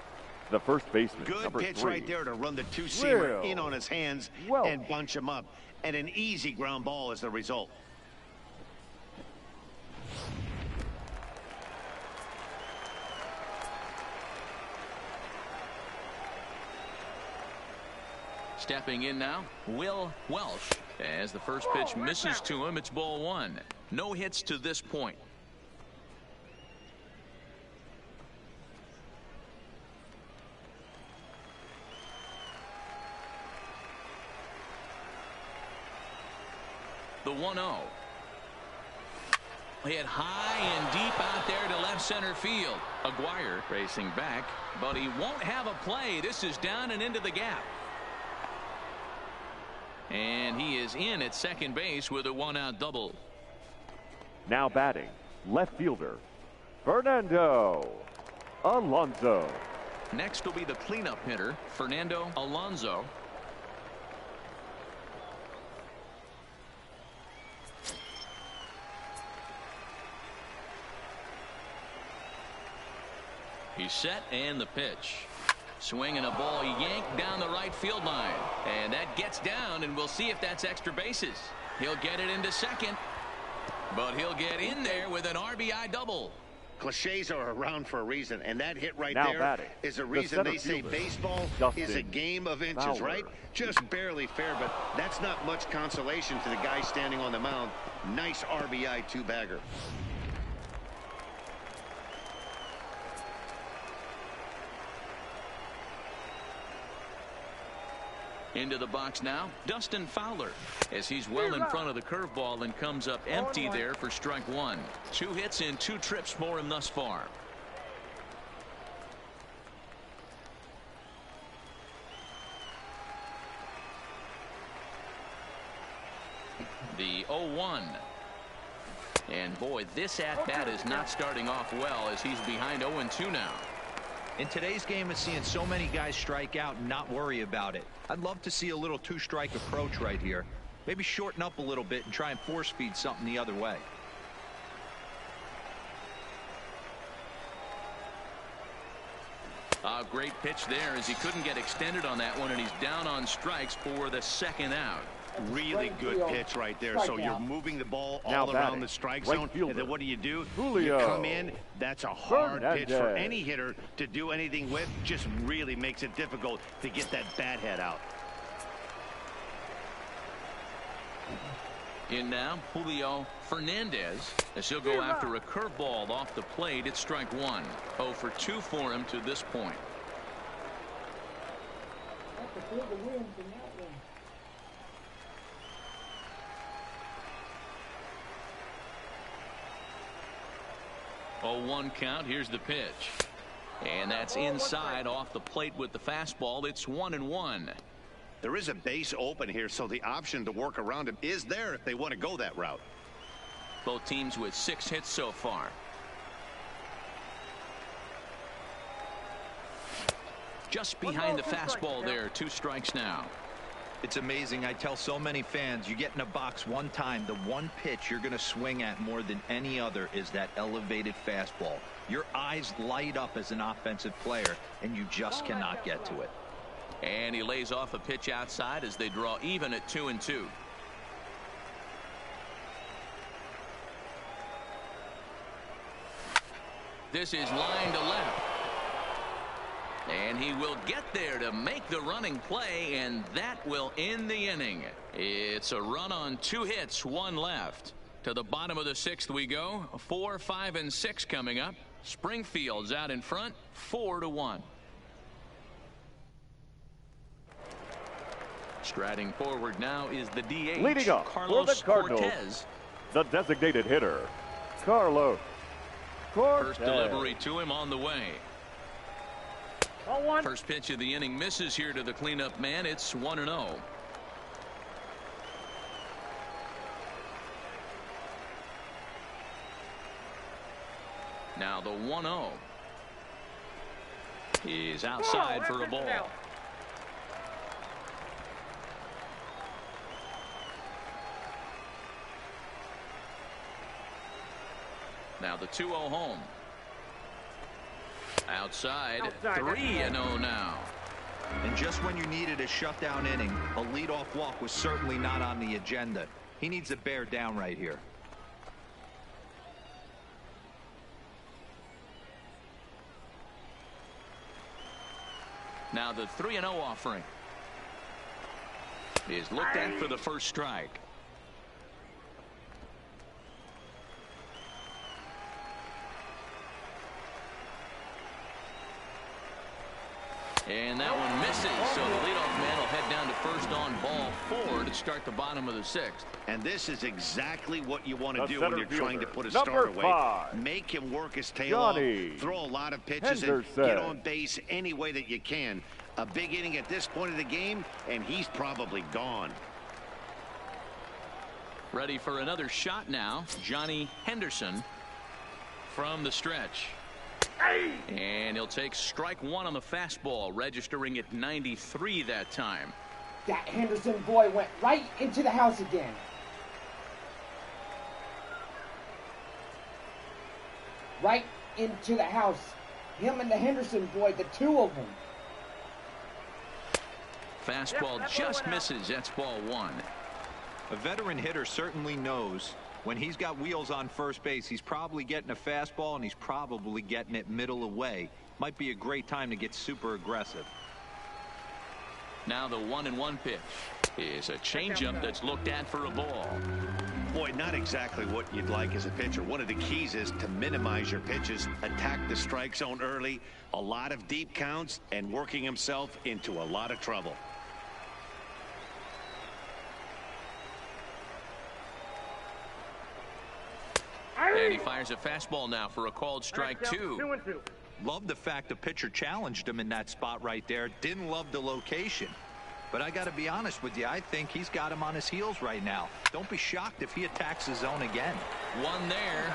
The first baseman, good pitch 3. Right there to run the 2-seamer in on his hands and bunch him up. And an easy ground ball as the result. Stepping in now, Will Welsh. As the first pitch misses to him, it's ball 1. No hits to this point. The 1-0. Hit high and deep out there to left center field. Aguirre racing back, but he won't have a play. This is down and into the gap. And he is in at second base with a one-out double. Now batting, left fielder, Fernando Alonso. Next will be the cleanup hitter, Fernando Alonso. He's set, and the pitch. Swinging a ball yanked down the right field line. And that gets down, and we'll see if that's extra bases. He'll get it into second. But he'll get in there with an RBI double. Cliches are around for a reason, and that hit right now there batting, is a reason they say baseball is a game of inches, Fowler. right? Just barely fair, but that's not much consolation to the guy standing on the mound. Nice RBI two-bagger. Into the box now, Dustin Fowler, as he's well in front of the curveball and comes up empty there for strike one. 2 hits in 2 trips for him thus far. The 0-1. And boy, this at-bat is not starting off well as he's behind 0-2 now. In today's game, it's seeing so many guys strike out and not worry about it. I'd love to see a little 2-strike approach right here. Maybe shorten up a little bit and try and force feed something the other way. A great pitch there as he couldn't get extended on that one, and he's down on strikes for the second out. Really good pitch right there. So you're moving the ball now all around the strike zone, and then what do? You Julio. come in. That's a hard pitch for any hitter to do anything with. Just really makes it difficult to get that bat head out. In now, Julio Fernandez, as he'll go after a curveball off the plate. It's strike one. 0 for 2 for him to this point. Oh, 1 count. Here's the pitch. And that's inside off the plate with the fastball. It's 1-1. There is a base open here, so the option to work around him is there if they want to go that route. Both teams with 6 hits so far. Just behind the fastball there. 2 strikes now. It's amazing. I tell so many fans, you get in a box one time, the one pitch you're going to swing at more than any other is that elevated fastball. Your eyes light up as an offensive player, and you just cannot get to it. And he lays off a pitch outside as they draw even at 2-2. This is line to left. And he will get there to make the running play, and that will end the inning. It's a run on 2 hits, 1 left. To the bottom of the 6th we go. 4, 5, and 6 coming up. Springfield's out in front, 4-1. Striding forward now is the DH. Leading up Carlos for the Cardinals, Cortez. the designated hitter, Carlos Cortez. First delivery to him on the way. First pitch of the inning misses here to the cleanup man. It's 1-0. Now the 1-0 is outside for a ball. Now the 2-0 home. Outside, 3-0 now. And just when you needed a shutdown inning, a leadoff walk was certainly not on the agenda. He needs to bear down right here. Now the 3-0 offering is looked at for the first strike. And that one misses, so the leadoff man will head down to first on ball 4 to start the bottom of the 6th. And this is exactly what you want to The do when you're center trying to fielder, put a number start away. 5, Make him work his tail Johnny off, throw a lot of pitches, Henderson. and get on base any way that you can. A big inning at this point of the game, and he's probably gone. Ready for another shot now. Johnny Henderson from the stretch. And he'll take strike one on the fastball, registering at 93 that time. That Henderson boy went right into the house again. Right into the house. Him and the Henderson boy, the two of them. Fastball just misses. That's ball one. A veteran hitter certainly knows when he's got wheels on first base, he's probably getting a fastball and he's probably getting it middle away. Might be a great time to get super aggressive. Now the 1-1 pitch is a changeup that's looked at for a ball. Boy, not exactly what you'd like as a pitcher. One of the keys is to minimize your pitches, attack the strike zone early, a lot of deep counts, and working himself into a lot of trouble. And he fires a fastball now for a called strike two. Love the fact the pitcher challenged him in that spot right there. Didn't love the location. But I got to be honest with you, I think he's got him on his heels right now. Don't be shocked if he attacks his zone again. One there.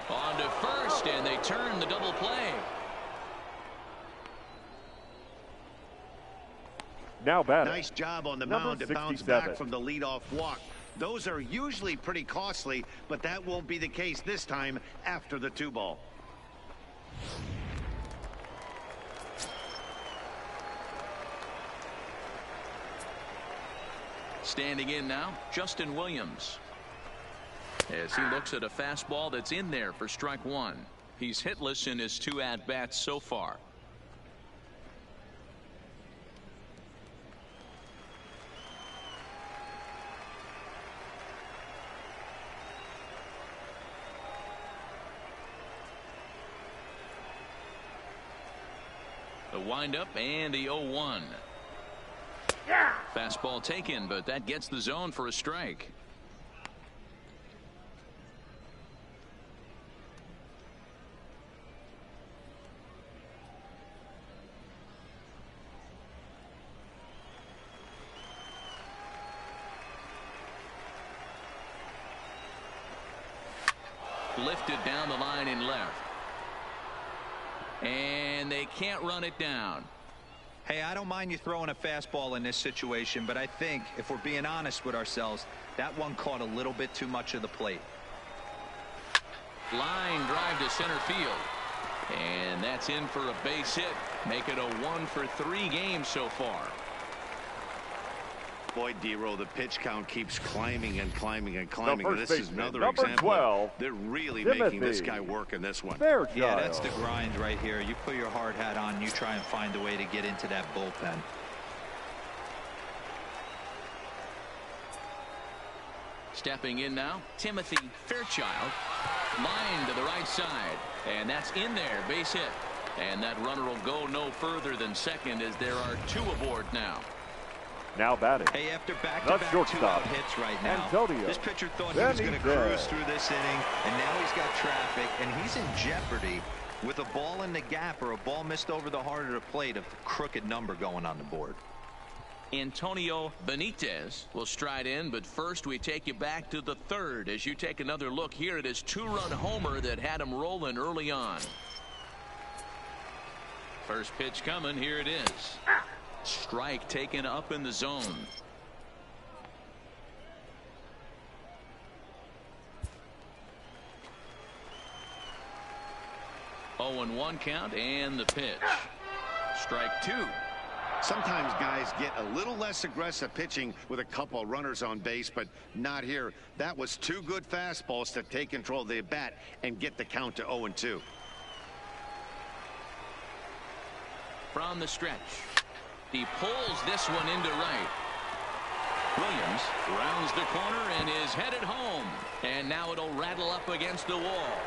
On to first, and they turn the double play. Now batting. Nice job on the mound to bounce back from the leadoff walk. Those are usually pretty costly, but that won't be the case this time after the 2-ball. Standing in now, Justin Williams. As he looks at a fastball that's in there for strike one. He's hitless in his 2 at-bats so far. The windup and the 0-1. Fastball taken, but that gets the zone for a strike. Lifted down the line in left. And they can't run it down. Hey, I don't mind you throwing a fastball in this situation, but I think if we're being honest with ourselves, that one caught a little bit too much of the plate. Line drive to center field. And that's in for a base hit. Make it a 1-for-3 game so far. Boy, D-Row, the pitch count keeps climbing and climbing and climbing. This is another number example. 12, they're really Timothy. making this guy work in this one. Yeah, that's the grind right here. You put your hard hat on, you try and find a way to get into that bullpen. Stepping in now, Timothy Fairchild. Line to the right side. And that's in there, base hit. And that runner will go no further than second as there are 2 aboard now. Now batting. Hey, after back-to-back 2-out hits right now, Antonio. this pitcher thought he was going to cruise through this inning, and now he's got traffic, and he's in jeopardy with a ball in the gap or a ball missed over the heart of the plate of the crooked number going on the board. Antonio Benitez will stride in, but first we take you back to the 3rd as you take another look here at his 2-run homer that had him rolling early on. First pitch coming, here it is. Strike taken up in the zone. Oh, and 1 count, and the pitch. Strike 2. Sometimes guys get a little less aggressive pitching with a couple of runners on base, but not here. That was 2 good fastballs to take control of the bat and get the count to 0-2. From the stretch. He pulls this one into right. Williams rounds the corner and is headed home. And now it'll rattle up against the wall.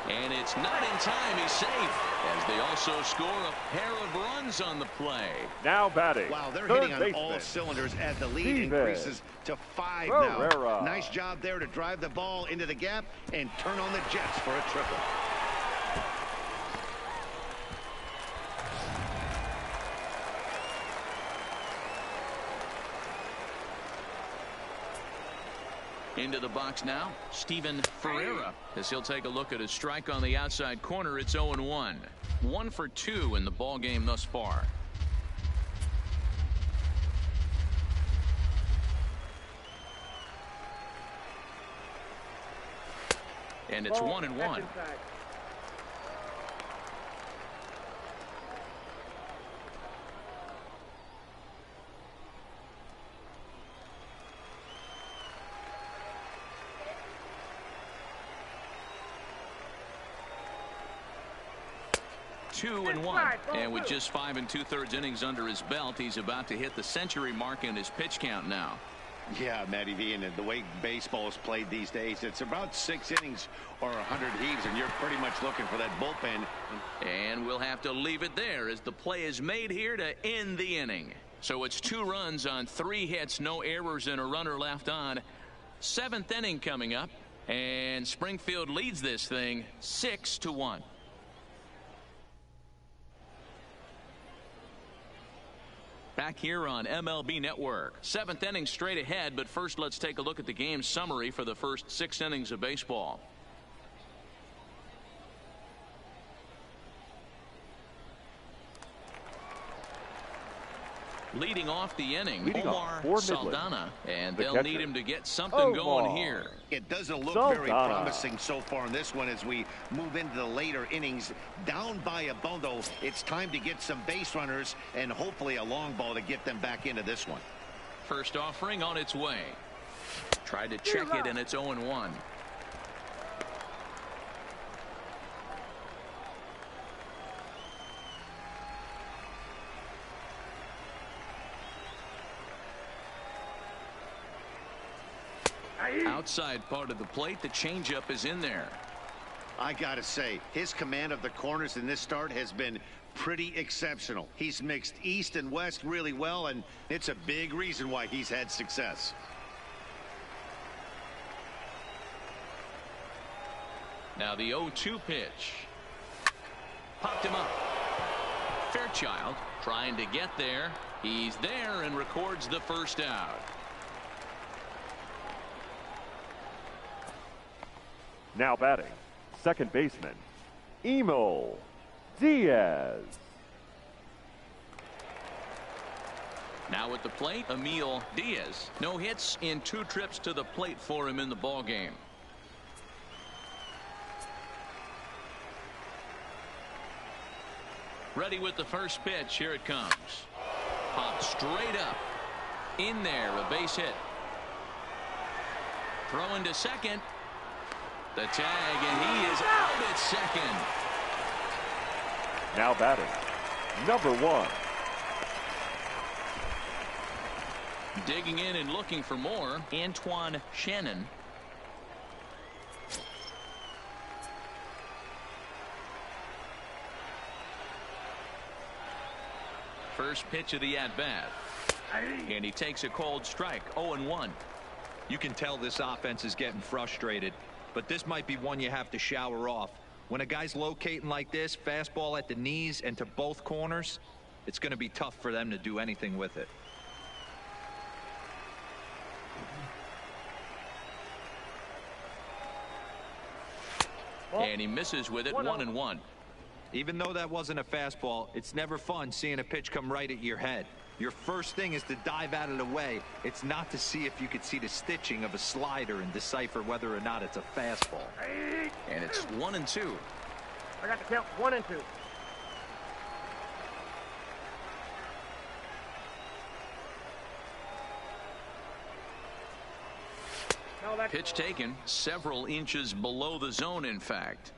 And it's not in time. He's safe as they also score a pair of runs on the play. Now batting. Wow, they're third hitting on baseman. all cylinders as the lead Steven increases to 5 now. Nice job there to drive the ball into the gap and turn on the Jets for a triple. Into the box now, Steven Ferreira, as he'll take a look at a strike on the outside corner. It's 0-1. 1 for 2 in the ball game thus far. And it's 1-1. 2-1. And with just 5 2/3 innings under his belt, he's about to hit the century mark in his pitch count now. Yeah, Matty V, and the way baseball is played these days, it's about 6 innings or 100 heaves, and you're pretty much looking for that bullpen. And we'll have to leave it there as the play is made here to end the inning. So it's 2 runs on 3 hits, no errors, and a runner left on. 7th inning coming up, and Springfield leads this thing 6-1. Back here on MLB Network. 7th inning straight ahead, but first let's take a look at the game summary for the first 6 innings of baseball. Leading off the inning, Omar Saldana, and they'll need him to get something going here. It doesn't look very promising so far in this one as we move into the later innings. Down by a bundle, it's time to get some base runners and hopefully a long ball to get them back into this one. First offering on its way. Tried to check it, and it's 0-1. Outside part of the plate, the changeup is in there. I gotta say, his command of the corners in this start has been pretty exceptional. He's mixed east and west really well, and it's a big reason why he's had success. Now the 0-2 pitch. Popped him up. Fairchild trying to get there. He's there and records the first out. Now batting, second baseman, Emil Diaz. Now at the plate, Emil Diaz. No hits in 2 trips to the plate for him in the ball game. Ready with the first pitch. Here it comes. Popped straight up. In there, a base hit. Throwing to second. The tag, and he is out at second. Now batting, number 1. Digging in and looking for more, Antoine Shannon. First pitch of the at-bat. And he takes a cold strike, 0-1. You can tell this offense is getting frustrated, but this might be one you have to shower off. When a guy's locating like this, fastball at the knees and to both corners, it's going to be tough for them to do anything with it. And he misses with it, 1-1. Even though that wasn't a fastball, it's never fun seeing a pitch come right at your head. Your first thing is to dive out of the way. It's not to see if you could see the stitching of a slider and decipher whether or not it's a fastball. And it's 1-2. I got the count 1 and 2. Pitch taken several inches below the zone, in fact.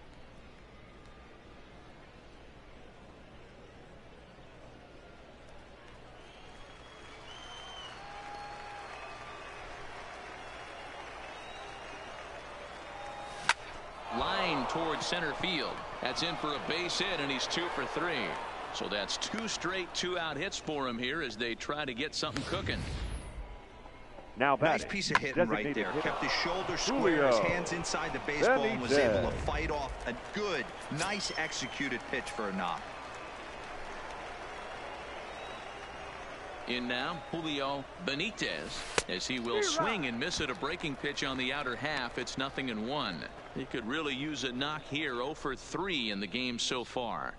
Line towards center field. That's in for a base hit, and he's 2 for 3. So that's 2 straight 2-out hits for him here as they try to get something cooking. Now batting, nice piece of hitting right there. Kept his shoulder square, his hands inside the baseball, and was able to fight off a good, nice executed pitch for a knock. In now, Julio Benitez, as he will swing and miss at a breaking pitch on the outer half. It's 0-1. He could really use a knock here. 0 for 3 in the game so far.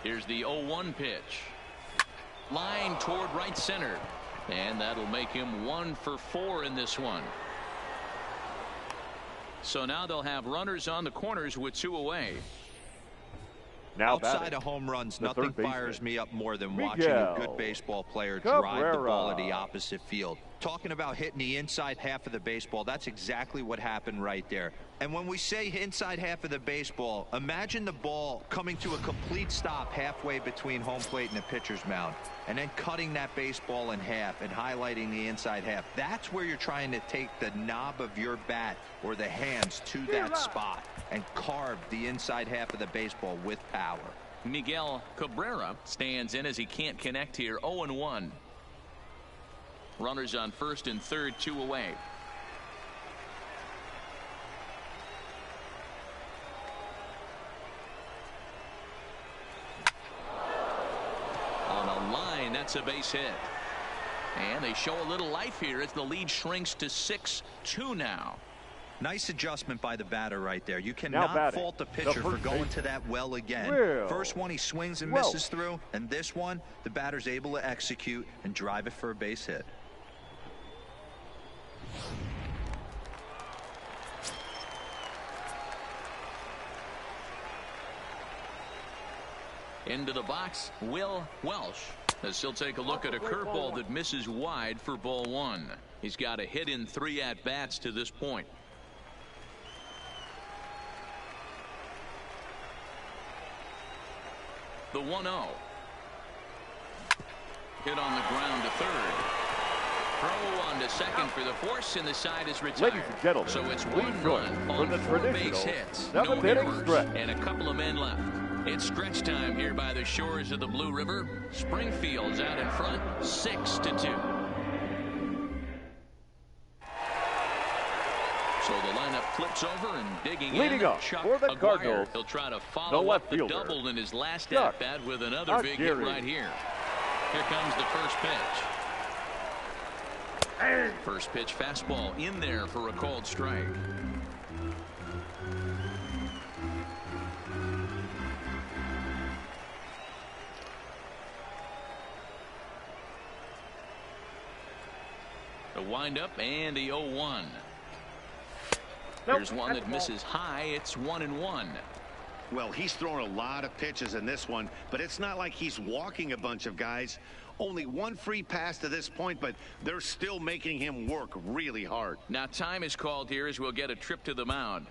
Here's the 0-1 pitch. Line toward right center. And that'll make him 1 for 4 in this one. So now they'll have runners on the corners with 2 away. Now outside of home runs, nothing fires me up more than Miguel watching a good baseball player drive the ball to the opposite field. Talking about hitting the inside half of the baseball, that's exactly what happened right there. And when we say inside half of the baseball, imagine the ball coming to a complete stop halfway between home plate and the pitcher's mound, and then cutting that baseball in half and highlighting the inside half. That's where you're trying to take the knob of your bat or the hands to that spot and carve the inside half of the baseball with power. Miguel Cabrera stands in as he can't connect here. 0-1. Runners on first and third, 2 away. On a line, that's a base hit. And they show a little life here as the lead shrinks to 6-2 now. Nice adjustment by the batter right there. You cannot fault the pitcher for going to that well again. First one he swings and misses through, and this one the batter's able to execute and drive it for a base hit. Into the box, Will Welsh, as he'll take a look at a curveball that misses wide for ball 1. He's got a hit in 3 at-bats to this point. The 1-0. Hit on the ground to third. Throw on to second for the force, and the side is retired. Ladies and gentlemen, so it's please 1 join run for on the 4 base traditional hits, no 7th-inning errors, stretch. and a couple of men left. It's stretch time here by the shores of the Blue River. Springfield's out in front, 6-2. So the lineup flips over and digging Leading in. up Chuck for the Aguirre. Cardinals, He'll try to follow up the double in his last at-bat with another big hit right here. Here comes the first pitch. First pitch fastball in there for a called strike. The windup and the 0-1. Here's one that misses high. It's 1-1. Well, he's throwing a lot of pitches in this one, but it's not like he's walking a bunch of guys. Only 1 free pass to this point, but they're still making him work really hard. Now time is called here as we'll get a trip to the mound.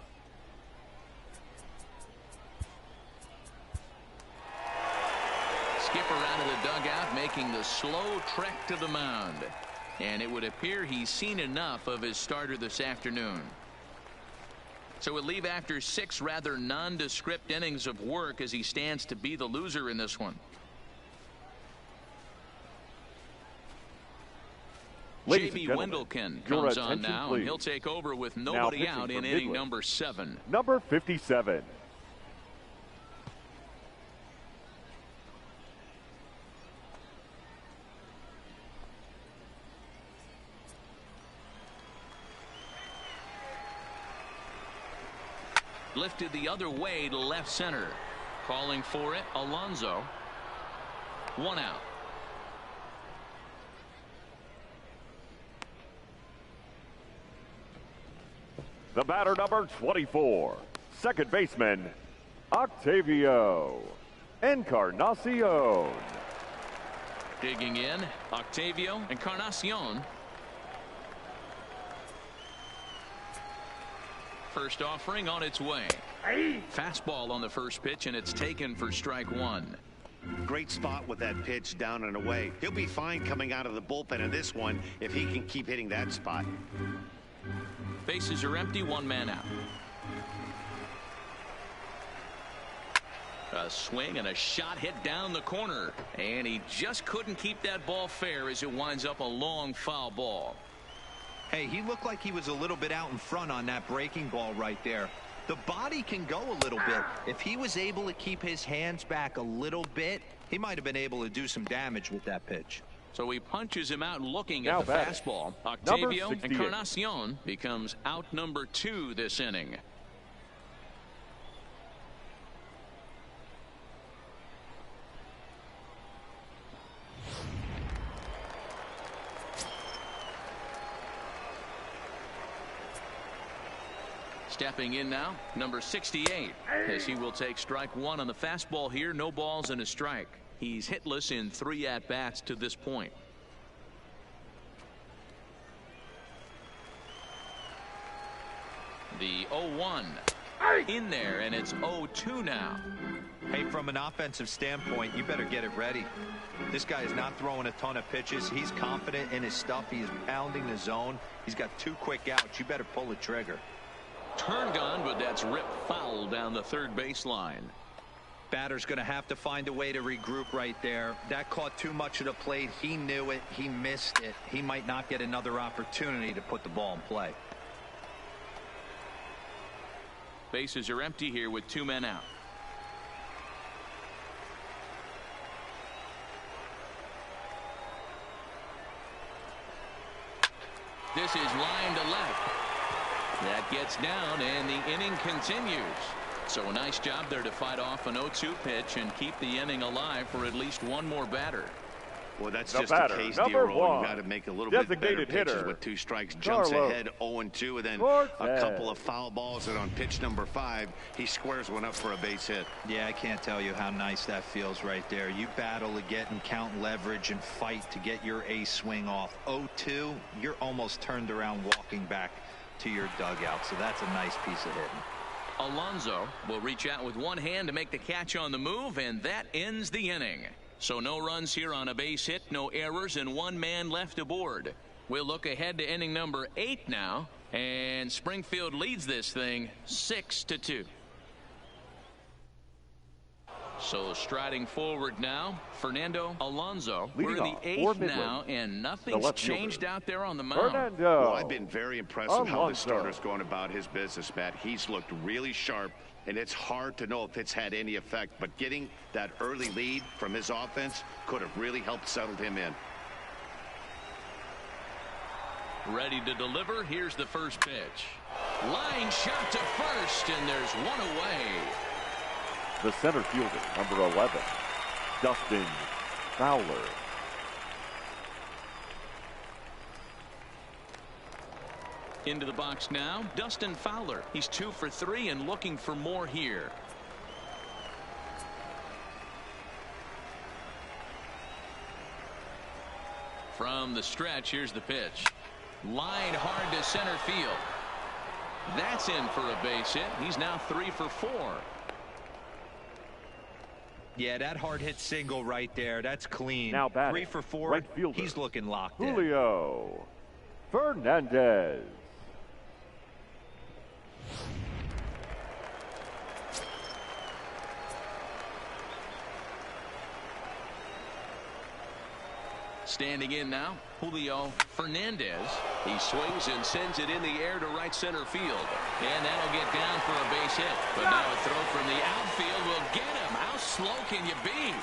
Skipper out of the dugout making the slow trek to the mound. And it would appear he's seen enough of his starter this afternoon. So we'll leave after 6 rather nondescript innings of work as he stands to be the loser in this one. JB Wendelken comes on now, and he'll take over with nobody out in inning Midland, number 7. Number 57. Lifted the other way to left center. Calling for it, Alonso. 1 out. The batter, number 24, second baseman, Octavio Encarnacion. Digging in, Octavio Encarnacion. First offering on its way. Fastball on the first pitch, and it's taken for strike 1. Great spot with that pitch down and away. He'll be fine coming out of the bullpen in this one if he can keep hitting that spot. Bases are empty, 1 man out. A swing and a shot hit down the corner, and he just couldn't keep that ball fair as it winds up a long foul ball. Hey, he looked like he was a little bit out in front on that breaking ball right there. The body can go a little bit. If he was able to keep his hands back a little bit, he might have been able to do some damage with that pitch. So he punches him out looking Now at the batting, fastball. number Octavio 68. Encarnacion becomes out number 2 this inning. Stepping in now, number 68, as he will take strike 1 on the fastball here. No balls and a strike. He's hitless in 3 at-bats to this point. The 0-1 in there, and it's 0-2 now. Hey, from an offensive standpoint, you better get it ready. This guy is not throwing a ton of pitches. He's confident in his stuff. He is pounding the zone. He's got 2 quick outs. You better pull the trigger. Turned on, but that's ripped foul down the third baseline. Batter's going to have to find a way to regroup right there. That caught too much of the plate. He knew it. He missed it. He might not get another opportunity to put the ball in play. Bases are empty here with 2 men out. This is line to left. That gets down, and the inning continues. So a nice job there to fight off an 0-2 pitch and keep the inning alive for at least one more batter. Well, that's The just batter, the case, number D-Roll. 1, You got to make a little bit better designated pitches hitter, with 2 strikes. Jumps Carlos ahead 0-2, and then Cortez. a couple of foul balls, and on pitch number 5, he squares one up for a base hit. Yeah, I can't tell you how nice that feels right there. You battle to get and count leverage and fight to get your ace swing off. 0-2, you're almost turned around walking back to your dugout, so that's a nice piece of hitting. Alonso will reach out with one hand to make the catch on the move, and that ends the inning. So no runs here on a base hit, no errors, and 1 man left aboard. We'll look ahead to inning number 8 now, and Springfield leads this thing 6-2. So striding forward now, Fernando Alonso. Leading We're in off the for 8th Midland, now, and the nothing's left changed fielder, out there on the mound. Fernando. Well, I've been very impressed with how the Alonso. starter's going about his business, Matt. He's looked really sharp, and it's hard to know if it's had any effect. But getting that early lead from his offense could have really helped settle him in. Ready to deliver. Here's the first pitch. Line shot to first, and there's 1 away. The center fielder, number 11, Dustin Fowler. Into the box now, Dustin Fowler. He's 2 for 3 and looking for more here. From the stretch, here's the pitch. Line hard to center field. That's in for a base hit. He's now 3 for 4. Yeah, that hard hit single right there. That's clean. Now batting, 3 for 4. right fielder, He's looking locked in. Julio Fernandez. Standing in now, Julio Fernandez. He swings and sends it in the air to right center field. And that'll get down for a base hit. But now a throw from the outfield will get him. How slow can you be?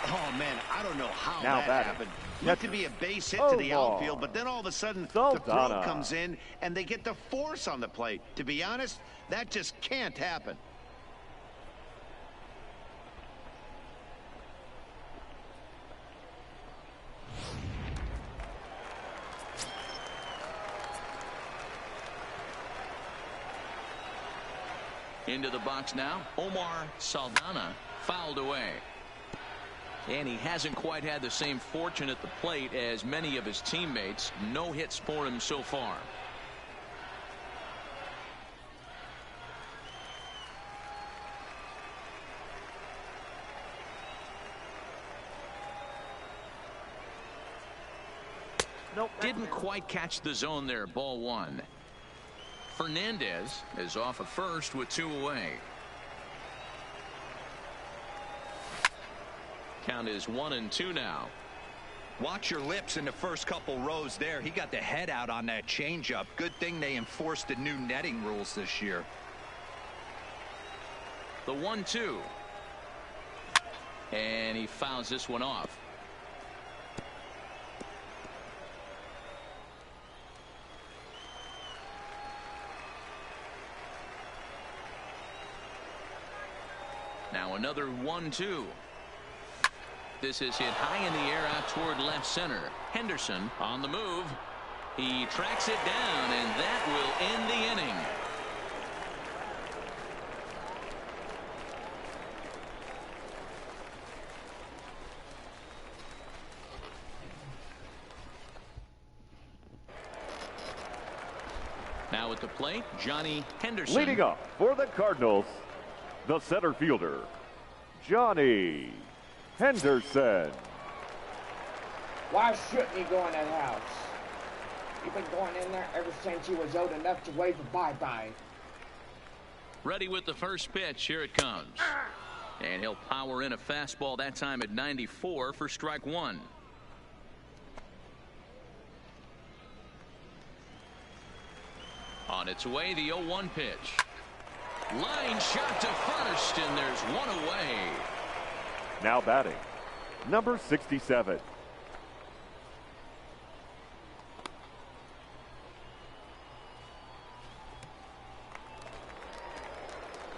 Oh, man, I don't know how Now that batting. happened. Looked to be a base hit to the Omar outfield, but then all of a sudden the Saldana. throw comes in, and they get the force on the plate. To be honest, that just can't happen. Into the box now, Omar Saldana fouled away. And he hasn't quite had the same fortune at the plate as many of his teammates. No hits for him so far. Nope. Didn't quite catch the zone there. Ball 1. Fernandez is off at first with 2 away. Count is 1-2 now. Watch your lips in the first couple rows there. He got the head out on that changeup. Good thing they enforced the new netting rules this year. The 1-2. And he fouls this one off. Now another 1-2. This is hit high in the air out toward left center. Henderson on the move. He tracks it down, and that will end the inning. Now at the plate, Johnny Henderson. Leading up for the Cardinals, the center fielder, Johnny Henderson. Why shouldn't he go in that house? He's been going in there ever since he was old enough to wave a bye-bye. Ready with the first pitch. Here it comes. And he'll power in a fastball, that time at 94 for strike one. On its way, the 0-1 pitch. Line shot to first, and there's one away. Now batting, number 67.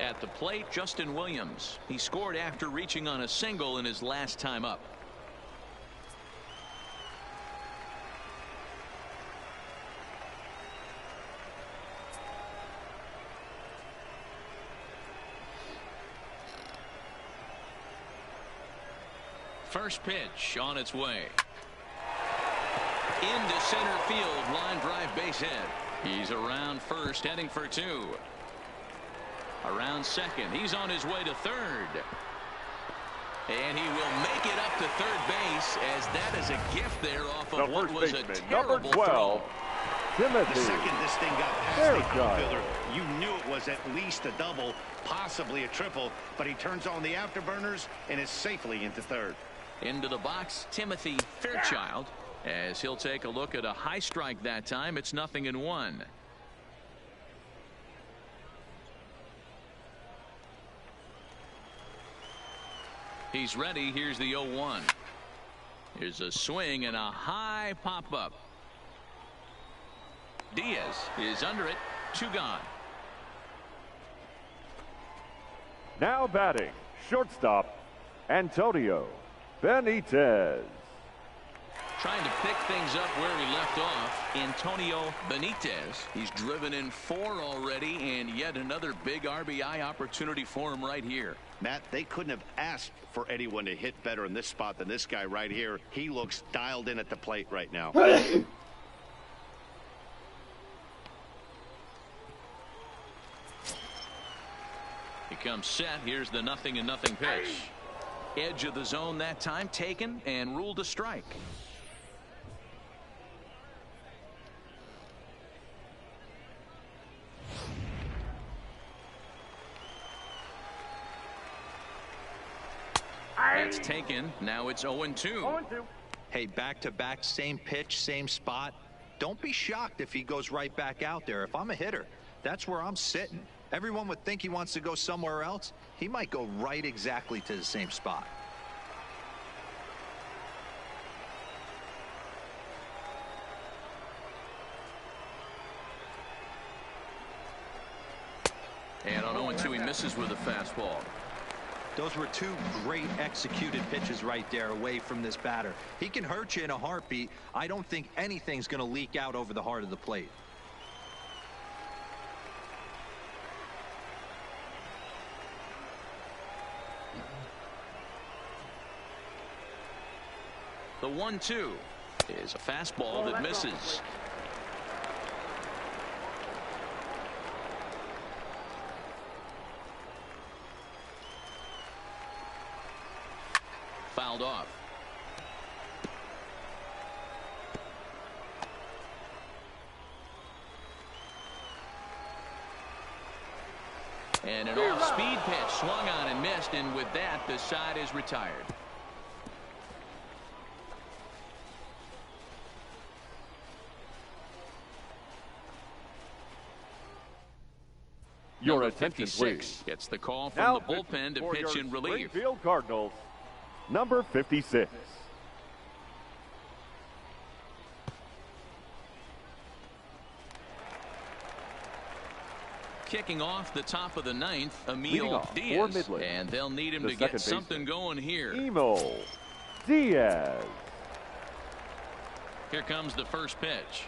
At the plate, Justin Williams. He scored after reaching on a single in his last time up. First pitch on its way. Into center field, line drive, base hit. He's around first, heading for two. Around second, he's on his way to third. And he will make it up to third base, as that is a gift there off of what was a terrible number 12, throw. Timothy. The second this thing got past the outfielder, you knew it was at least a double, possibly a triple, but he turns on the afterburners and is safely into third. Into the box, Timothy Fairchild, as he'll take a look at a high strike that time. It's 0-1. He's ready. Here's the 0-1. Here's a swing and a high pop-up. Diaz is under it. Two gone. Now batting, shortstop, Antonio Benitez. Trying to pick things up where he left off, Antonio Benitez. He's driven in 4 already, and yet another big RBI opportunity for him right here. Matt, they couldn't have asked for anyone to hit better in this spot than this guy right here. He looks dialed in at the plate right now. He comes set. Here's the 0-0 pitch. Edge of the zone that time, taken and ruled a strike. That's taken. Now it's 0-2. 0-2. Hey, back-to-back, same pitch, same spot. Don't be shocked if he goes right back out there. If I'm a hitter, that's where I'm sitting. Everyone would think he wants to go somewhere else. He might go right exactly to the same spot. And on 0-2, he misses with a fastball. Those were two great executed pitches right there away from this batter. He can hurt you in a heartbeat. I don't think anything's going to leak out over the heart of the plate. The 1-2 is a fastball that misses. Fouled off. And an off-speed pitch swung on and missed, and with that, the side is retired. Your Number attention, 56 please. gets the call from Now the bullpen to for pitch your in relief. Springfield Cardinals, number 56. Kicking off the top of the ninth, Leading Emil off for Diaz. Midland, And they'll need him the to get second something baseman, going here. Emil Diaz. Here comes the first pitch.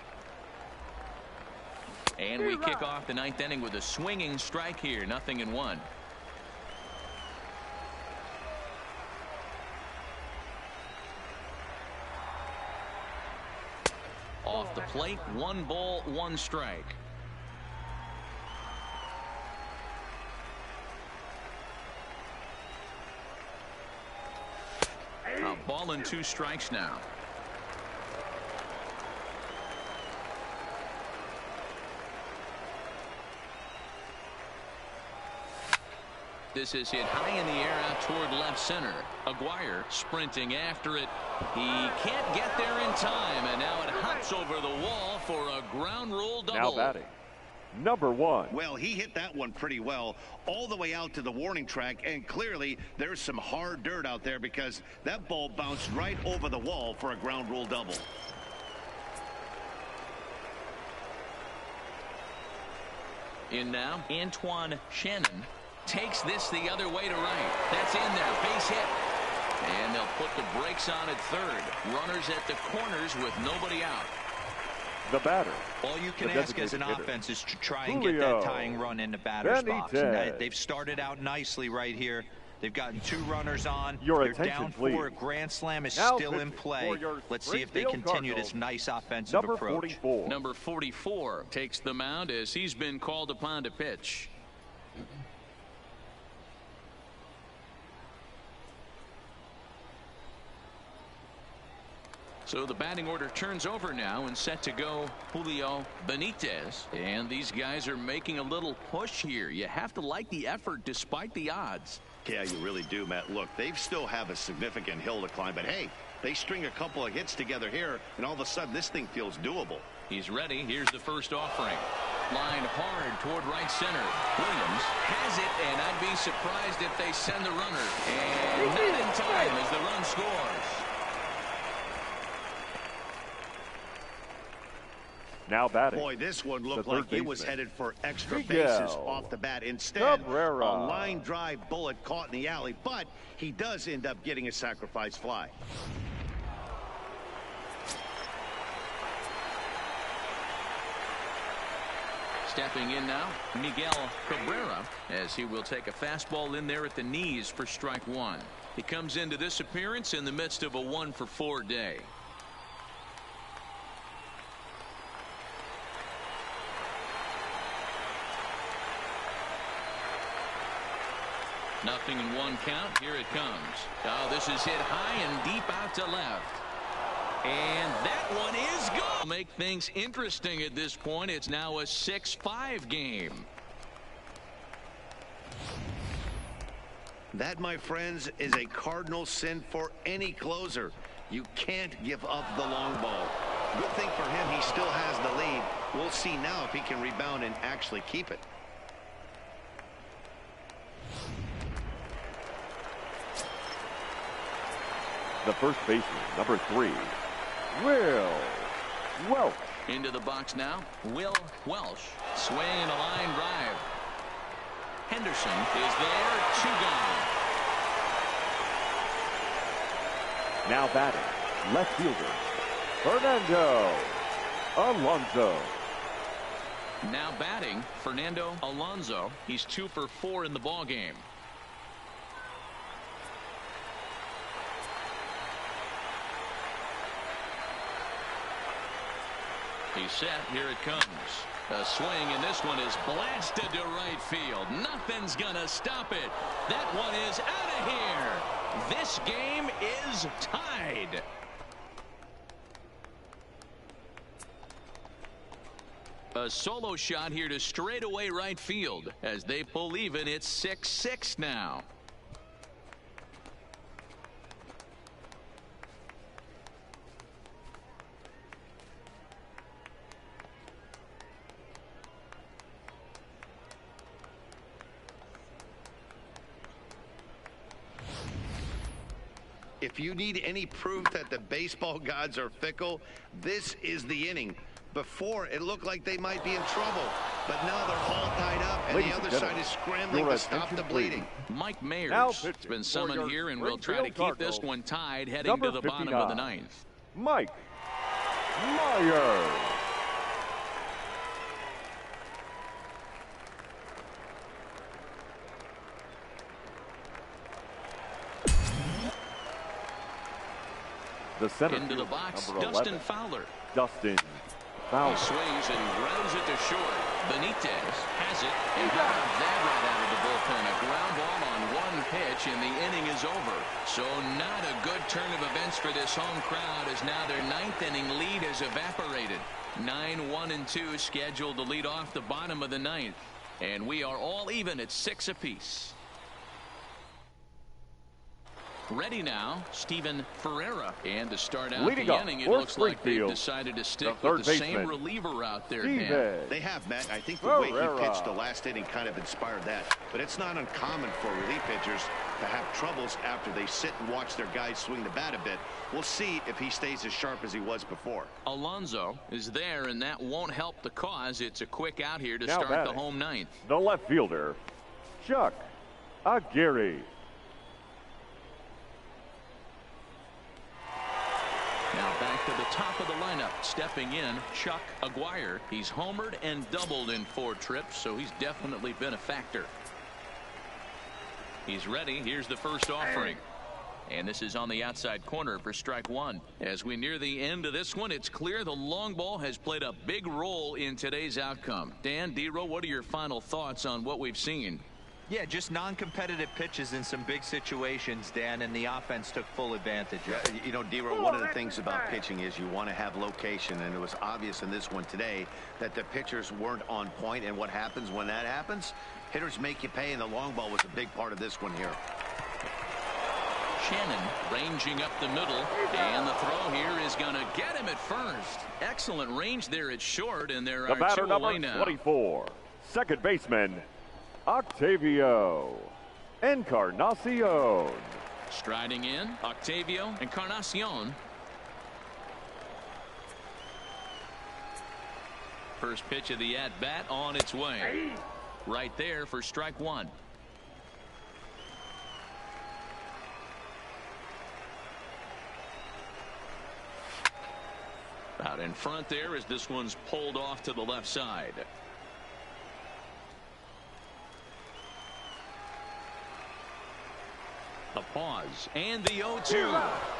And we kick off the ninth inning with a swinging strike here. 0-1. Off the plate, 1 ball, 1 strike. A ball and 2 strikes now. This is hit high in the air out toward left center. Aguirre sprinting after it. He can't get there in time, and now it hops over the wall for a ground rule double. Now batting, number 1. Well, he hit that one pretty well all the way out to the warning track, and clearly there's some hard dirt out there because that ball bounced right over the wall for a ground rule double. In now, Antoine Shannon takes this the other way to right. That's in there. Base hit. And they'll put the brakes on at third. Runners at the corners with nobody out. The batter. All you can the ask as an designated offense is to try and Julio get that tying run in the batter's box. And Benitez. they've started out nicely right here. They've gotten 2 runners on. Your They're attention, down please. 4. Grand slam is Now still in pitching play. for your Let's see if they Springfield continue Cardinals, this nice offensive number approach. 44. Number 44 takes the mound as he's been called upon to pitch. So the batting order turns over now and set to go Julio Benitez. And these guys are making a little push here. You have to like the effort despite the odds. Yeah, you really do, Matt. Look, they still have a significant hill to climb, but hey, they string a couple of hits together here, and all of a sudden this thing feels doable. He's ready. Here's the first offering. Line hard toward right center. Williams has it, and I'd be surprised if they send the runner. And not in time as the run scores. Now batting. Boy, this one looked the third like it was baseman, headed for extra Miguel bases off the bat. Instead, Cabrera. a line drive bullet caught in the alley, but he does end up getting a sacrifice fly. Stepping in now, Miguel Cabrera, as he will take a fastball in there at the knees for strike 1. He comes into this appearance in the midst of a 1-for-4 day. Nothing in 1 count. Here it comes. Oh, this is hit high and deep out to left. And that one is gone. Make things interesting at this point. It's now a 6-5 game. That, my friends, is a cardinal sin for any closer. You can't give up the long ball. Good thing for him, he still has the lead. We'll see now if he can rebound and actually keep it. The first baseman, number 3, Will Welch. Into the box now, Will Welch. Swing and a line drive. Henderson is there. 2 gone. Now batting, left fielder, Fernando Alonso. Now batting, Fernando Alonso. He's 2 for 4 in the ball game. He's set. Here it comes. A swing, and this one is blasted to right field. Nothing's gonna stop it. That one is out of here. This game is tied. A solo shot here to straightaway right field. As they believe it, it's 6-6 now. If you need any proof that the baseball gods are fickle, this is the inning. Before, it looked like they might be in trouble, but now they're all tied up, and the other side is scrambling to stop the bleeding. Mike Mayers has been summoned here, and we'll try to keep this one tied heading to the bottom of the ninth. Mike Myers. The center into the box, number Dustin 11. Fowler. Dustin Fowler. He swings and grounds it to short. Benitez has it, and how about that right out of the bullpen? A ground ball on one pitch, and the inning is over. So not a good turn of events for this home crowd, as now their ninth inning lead has evaporated. 9-1-2 scheduled to lead off the bottom of the ninth, and we are all even at 6 apiece. Ready now, Steven Ferreira. And to start out the inning, it looks like they've decided to stick with the same reliever out there, Dan. They have, Matt. I think the way he pitched the last inning kind of inspired that. But it's not uncommon for relief pitchers to have troubles after they sit and watch their guys swing the bat a bit. We'll see if he stays as sharp as he was before. Alonso is there, and that won't help the cause. It's a quick out here to start the home ninth. The left fielder, Chuck Aguirre. Now back to the top of the lineup. Stepping in, Chuck Aguirre. He's homered and doubled in 4 trips, so he's definitely been a factor. He's ready. Here's the first offering. And this is on the outside corner for strike 1. As we near the end of this one, it's clear the long ball has played a big role in today's outcome. Dan, D-Row, what are your final thoughts on what we've seen? Yeah, just non-competitive pitches in some big situations, Dan, and the offense took full advantage. You know, D-Row, one of the things about pitching is you want to have location, and it was obvious in this one today that the pitchers weren't on point, and what happens when that happens? Hitters make you pay, and the long ball was a big part of this one here. Shannon ranging up the middle, and the throw here is going to get him at first. Excellent range there at short, and there are 2 away now. 24, second baseman, Octavio Encarnacion. Striding in, Octavio Encarnacion. First pitch of the at-bat on its way. Right there for strike 1. Out in front there as this one's pulled off to the left side. A pause and the 0-2.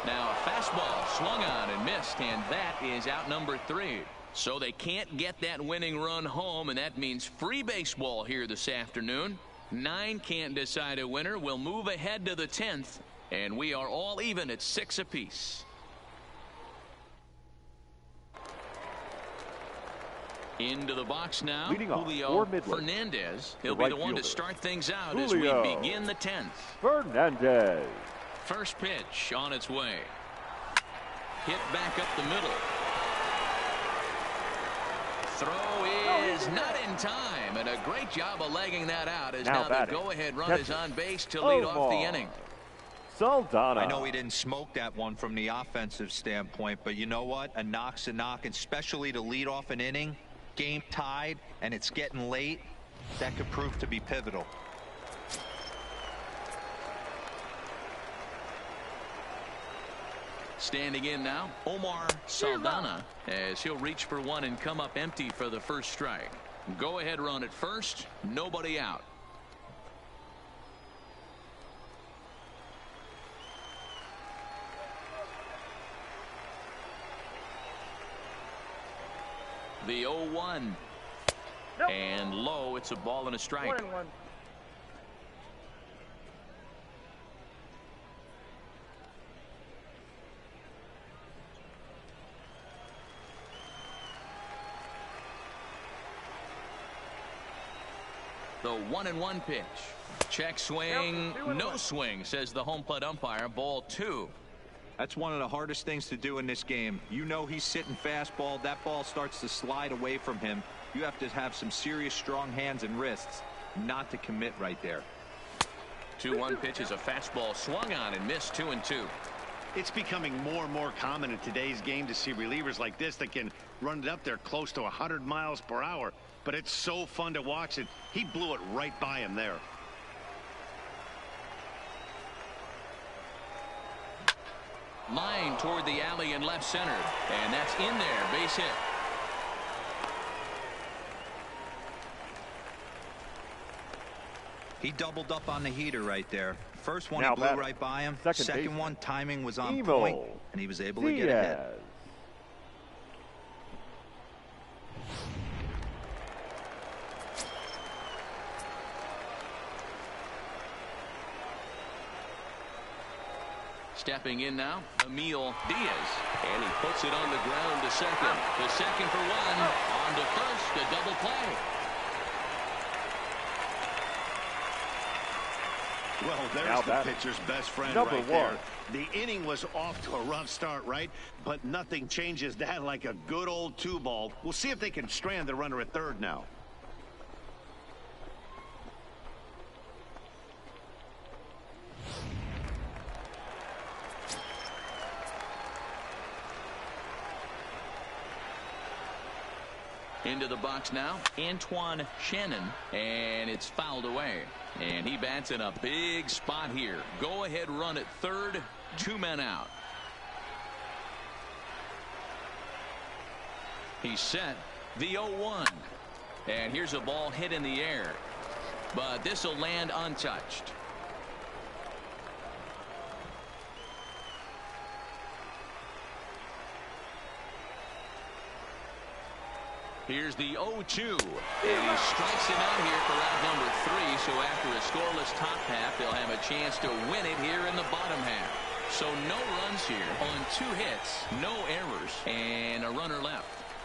Now a fastball swung on and missed, and that is out number 3. So they can't get that winning run home, and that means free baseball here this afternoon. 9 can't decide a winner. We'll move ahead to the 10th, and we are all even at 6 apiece. Into the box now, Julio Fernandez. He'll be the one to start things out as we begin the 10th. Fernandez. First pitch on its way. Hit back up the middle. Throw is not in time, and a great job of legging that out as now the go-ahead run is on base to lead off the inning. Saldana. I know he didn't smoke that one from the offensive standpoint, but you know what? A knock's a knock, especially to lead off an inning. Game tied, and it's getting late. That could prove to be pivotal. Standing in now, Omar Saldana, as he'll reach for one and come up empty for the first strike. Go ahead run at first, nobody out. The 0-1. Nope. And low, it's a ball and a strike. 1-1. The 1-1 pitch. Check swing, no swing, says the home plate umpire. Ball 2. That's one of the hardest things to do in this game. You know he's sitting fastball. That ball starts to slide away from him. You have to have some serious strong hands and wrists not to commit right there. 2-1 pitch is a fastball swung on and missed. 2-2. It's becoming more and more common in today's game to see relievers like this that can run it up there close to 100 miles per hour. But it's so fun to watch it. He blew it right by him there. Line toward the alley in left center. And that's in there. Base hit. He doubled up on the heater right there. First one Now he blew batter. right by him. Second Second baseman. one, timing was on Emo point, and he was able to get ahead. Diaz. Stepping in now, Emil Diaz. And he puts it on the ground to second. The second for one. On to first, a double play. Well, there's Now the batting. pitcher's best friend Number right there. one. The inning was off to a rough start, right? But nothing changes that like a good old 2-ball. We'll see if they can strand the runner at third now. Into the box now, Antoine Shannon, and it's fouled away. And he bats in a big spot here. Go ahead run at third, 2 men out. He's set, the 0-1. And here's a ball hit in the air. But this will land untouched. Here's the 0-2, and he strikes him out here for out number 3. So after a scoreless top half, they'll have a chance to win it here in the bottom half. So no runs here on 2 hits, no errors, and a runner left.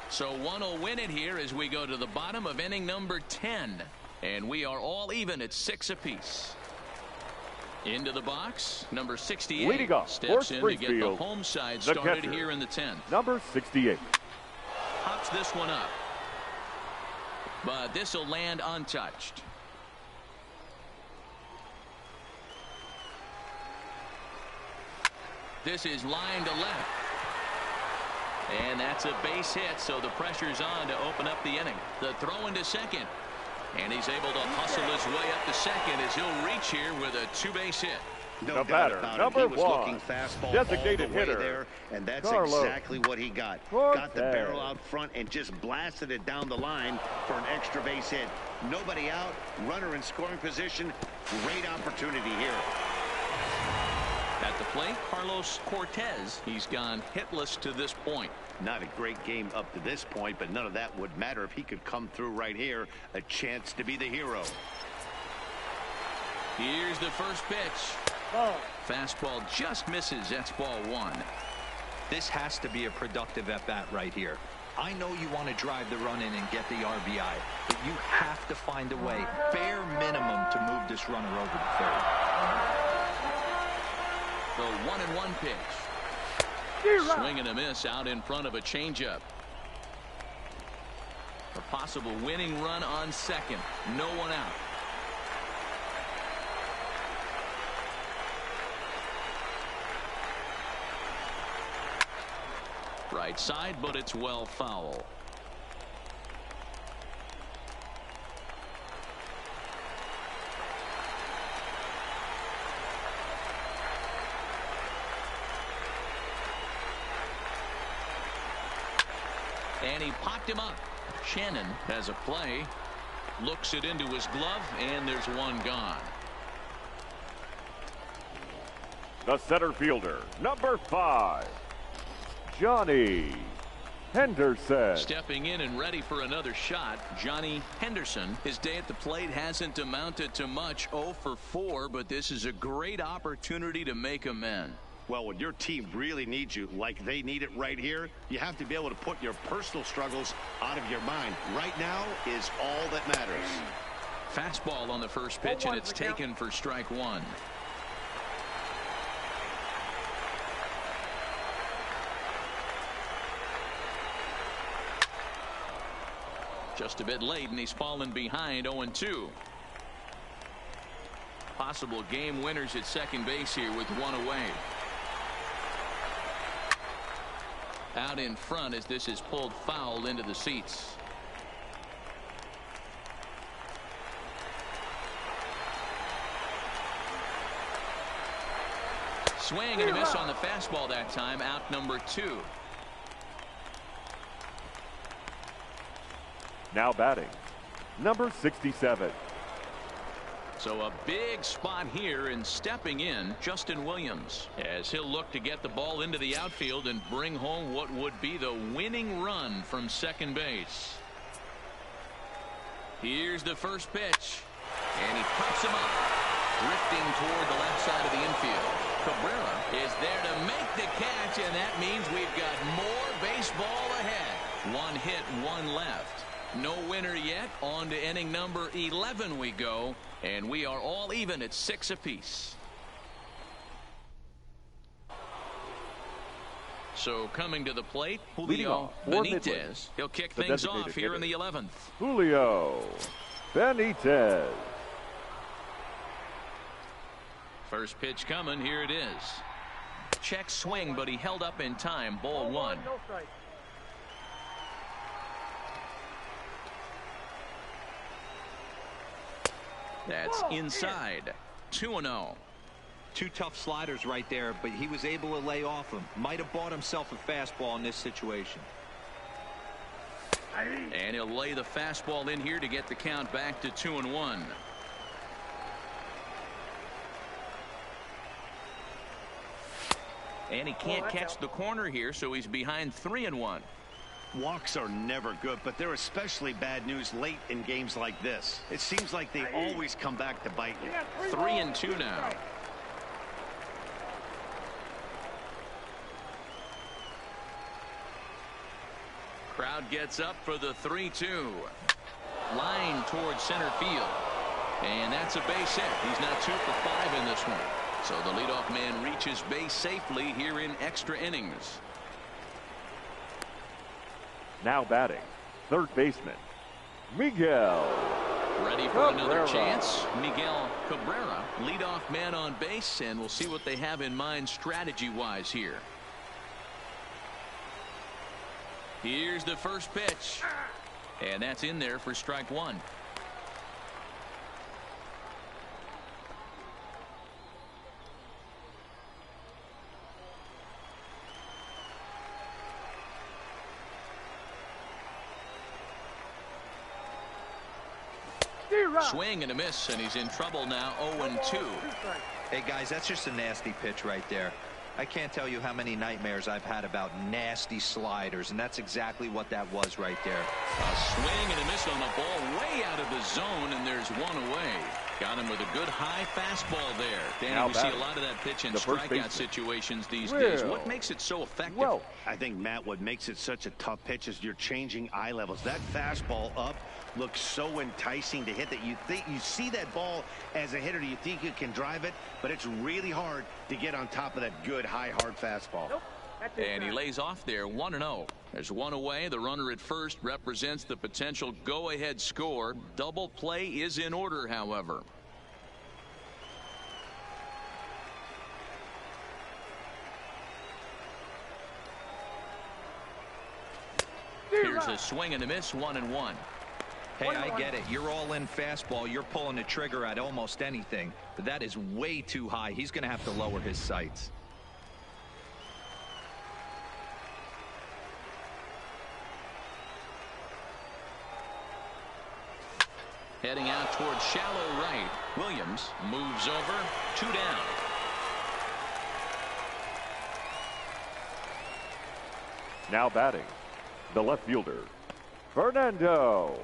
So one will win it here as we go to the bottom of inning number 10, and we are all even at 6 apiece. Into the box, number 68 Leading off steps for in to get the Springfield, home side the started catcher, here in the 10th. Number 68. Pops this one up. But this will land untouched. This is line to left. And that's a base hit, so the pressure's on to open up the inning. The throw into second. And he's able to hustle his way up to second as he'll reach here with a 2-base hit. No The doubt batter, about number it. He was 1, looking fastball designated all the way hitter, there, and that's Carlos exactly what he got. Got the barrel out front and just blasted it down the line for an extra base hit. Nobody out, runner in scoring position. Great opportunity here. At the plate, Carlos Cortez. He's gone hitless to this point. Not a great game up to this point, but none of that would matter if he could come through right here. A chance to be the hero. Here's the first pitch. Ball. Fastball just misses. That's ball 1. This has to be a productive at-bat right here. I know you want to drive the run in and get the RBI, but you have to find a way, bare minimum, to move this runner over to third. The 1-1 pitch. Swing and a miss out in front of a changeup. A possible winning run on second. No one out. Right side, but it's well foul. And he popped him up. Shannon has a play. Looks it into his glove, and there's one gone. The center fielder, number 5, Johnny Henderson. Stepping in and ready for another shot, Johnny Henderson. His day at the plate hasn't amounted to much, 0 for 4, but this is a great opportunity to make amends. Well, when your team really needs you, like they need it right here, you have to be able to put your personal struggles out of your mind. Right now is all that matters. Fastball on the first pitch, and it's taken for strike 1. Just a bit late, and he's fallen behind 0-2. Possible game winners at second base here with one away. out in front as this is pulled foul into the seats. Swing and a miss on the fastball that time. Out number 2. Now batting, number 67. So a big spot here, and stepping in, Justin Williams, as he'll look to get the ball into the outfield and bring home what would be the winning run from second base. Here's the first pitch, and he pops him up, drifting toward the left side of the infield. Cabrera is there to make the catch, and that means we've got more baseball ahead. 1 hit, 1 left. No winner yet. On to inning number 11 we go, and we are all even at 6 apiece. So coming to the plate, Julio Benitez. He'll kick things off here in the 11th. Julio Benitez. First pitch coming. Here it is. Check swing, but he held up in time. Ball 1. No strike. That's inside. 2-0. 2 tough sliders right there, but he was able to lay off him. Might have bought himself a fastball in this situation. And he'll lay the fastball in here to get the count back to 2-1. And he can't catch the corner here, so he's behind 3-1. Walks are never good, but they're especially bad news late in games like this. It seems like they always come back to bite you. 3-2 now. Crowd gets up for the 3-2. Line towards center field. And that's a base hit. He's now 2 for 5 in this one. So the leadoff man reaches base safely here in extra innings. Now batting, third baseman, Miguel. Ready for another chance. Miguel Cabrera, leadoff man on base, and we'll see what they have in mind strategy-wise here. Here's the first pitch. And that's in there for strike 1. Swing and a miss, and he's in trouble now. 0-2. Hey guys, that's just a nasty pitch right there. I can't tell you how many nightmares I've had about nasty sliders, and that's exactly what that was right there. A swing and a miss on the ball way out of the zone, and there's 1 away. Got him with a good high fastball there. Danny, we see a lot of that pitch in strikeout situations these days. What makes it so effective? Well, I think, Matt, what makes it such a tough pitch is you're changing eye levels. That fastball up looks so enticing to hit that you see that ball as a hitter, you think you can drive it, but it's really hard to get on top of that good high hard fastball. And he lays off there. 1-0. There's 1 away. The runner at first represents the potential go-ahead score. Double play is in order, however. Here's a swing and a miss. 1-1. Hey, I get it. You're all in fastball. You're pulling the trigger at almost anything. But that is way too high. He's going to have to lower his sights. Heading out towards shallow right. Williams moves over. 2 down. Now batting, the left fielder, Fernando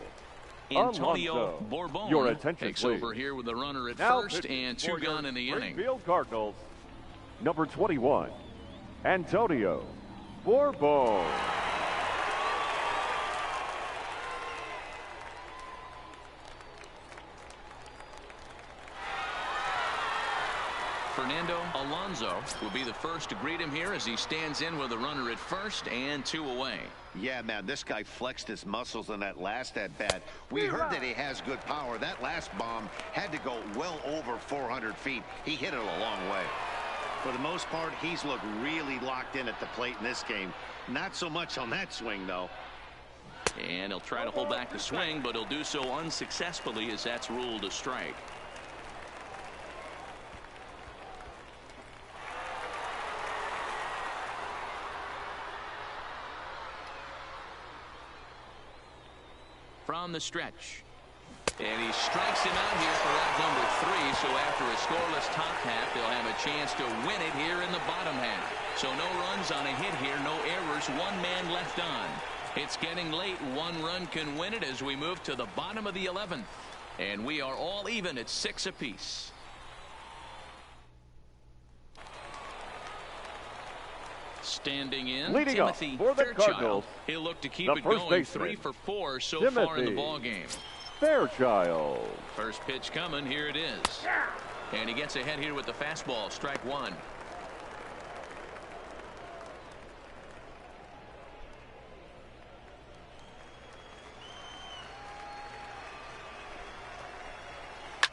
Antonio Bourbon Your attention, takes please. over here with the runner at Now first and 2 gone in the inning. Springfield Cardinals, number 21, Antonio Bourbon. Fernando Alonso will be the first to greet him here as he stands in with the runner at first and 2 away. Yeah, man, this guy flexed his muscles on that last at-bat. We heard that he has good power. That last bomb had to go well over 400 feet. He hit it a long way. For the most part, he's looked really locked in at the plate in this game. Not so much on that swing, though. And he'll try to hold back the swing, but he'll do so unsuccessfully as that's ruled a strike. From the stretch. And he strikes him out here for out number 3. So after a scoreless top half, they'll have a chance to win it here in the bottom half. So no runs on a hit here, no errors, 1 man left on. It's getting late. 1 run can win it as we move to the bottom of the 11th. And we are all even at 6 apiece. Standing in, leading Timothy up for the Fairchild. Cardinals, He'll look to keep the it first going. baseman, 3 for 4 so Timothy far in the ball game. Fairchild. First pitch coming. Here it is. And he gets ahead here with the fastball. Strike 1.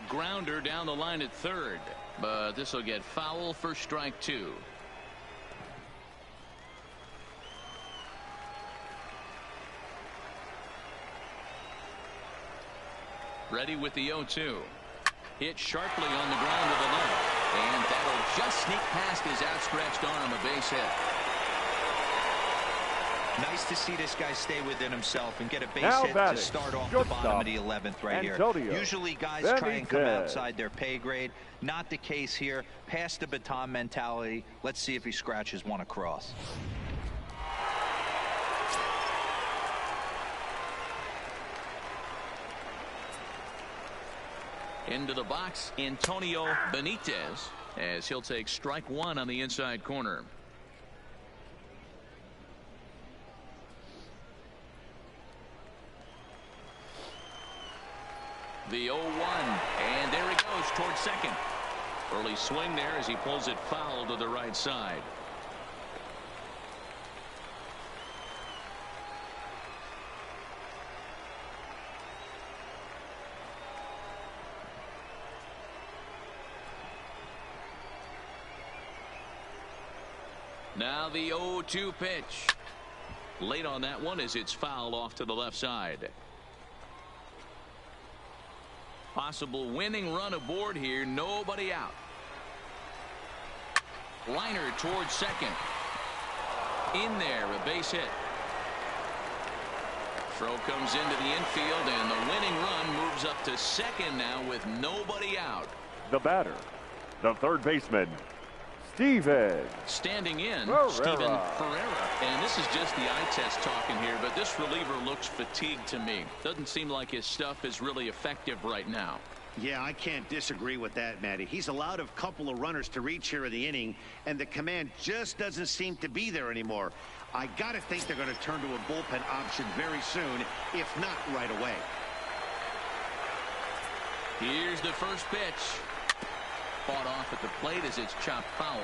Grounder down the line at third, but this will get foul for strike 2. Ready with the 0-2. Hit sharply on the ground to the left, and that'll just sneak past his outstretched arm, a base hit. Nice to see this guy stay within himself and get a base Now hit batting, to start off the shortstop, bottom of the 11th right Antonio here. Usually guys Benitez. try and come outside their pay grade. Not the case here. Pass the baton mentality. Let's see if he scratches one across. Into the box, Antonio Benitez, as he'll take strike 1 on the inside corner. The 0-1, and there he goes towards second. Early swing there as he pulls it foul to the right side. Now the 0-2 pitch. Late on that one as it's fouled off to the left side. Possible winning run aboard here. Nobody out. Liner towards second. In there, a base hit. Throw comes into the infield, and the winning run moves up to second now with nobody out. The batter, the third baseman, Steven. Standing in, Ferreira. Steven Ferreira. And this is just the eye test talking here, but this reliever looks fatigued to me. Doesn't seem like his stuff is really effective right now. Yeah, I can't disagree with that, Matty. He's allowed a couple of runners to reach here in the inning, and the command just doesn't seem to be there anymore. I got to think they're going to turn to a bullpen option very soon, if not right away. Here's the first pitch. Fought off at the plate as it's chopped foul.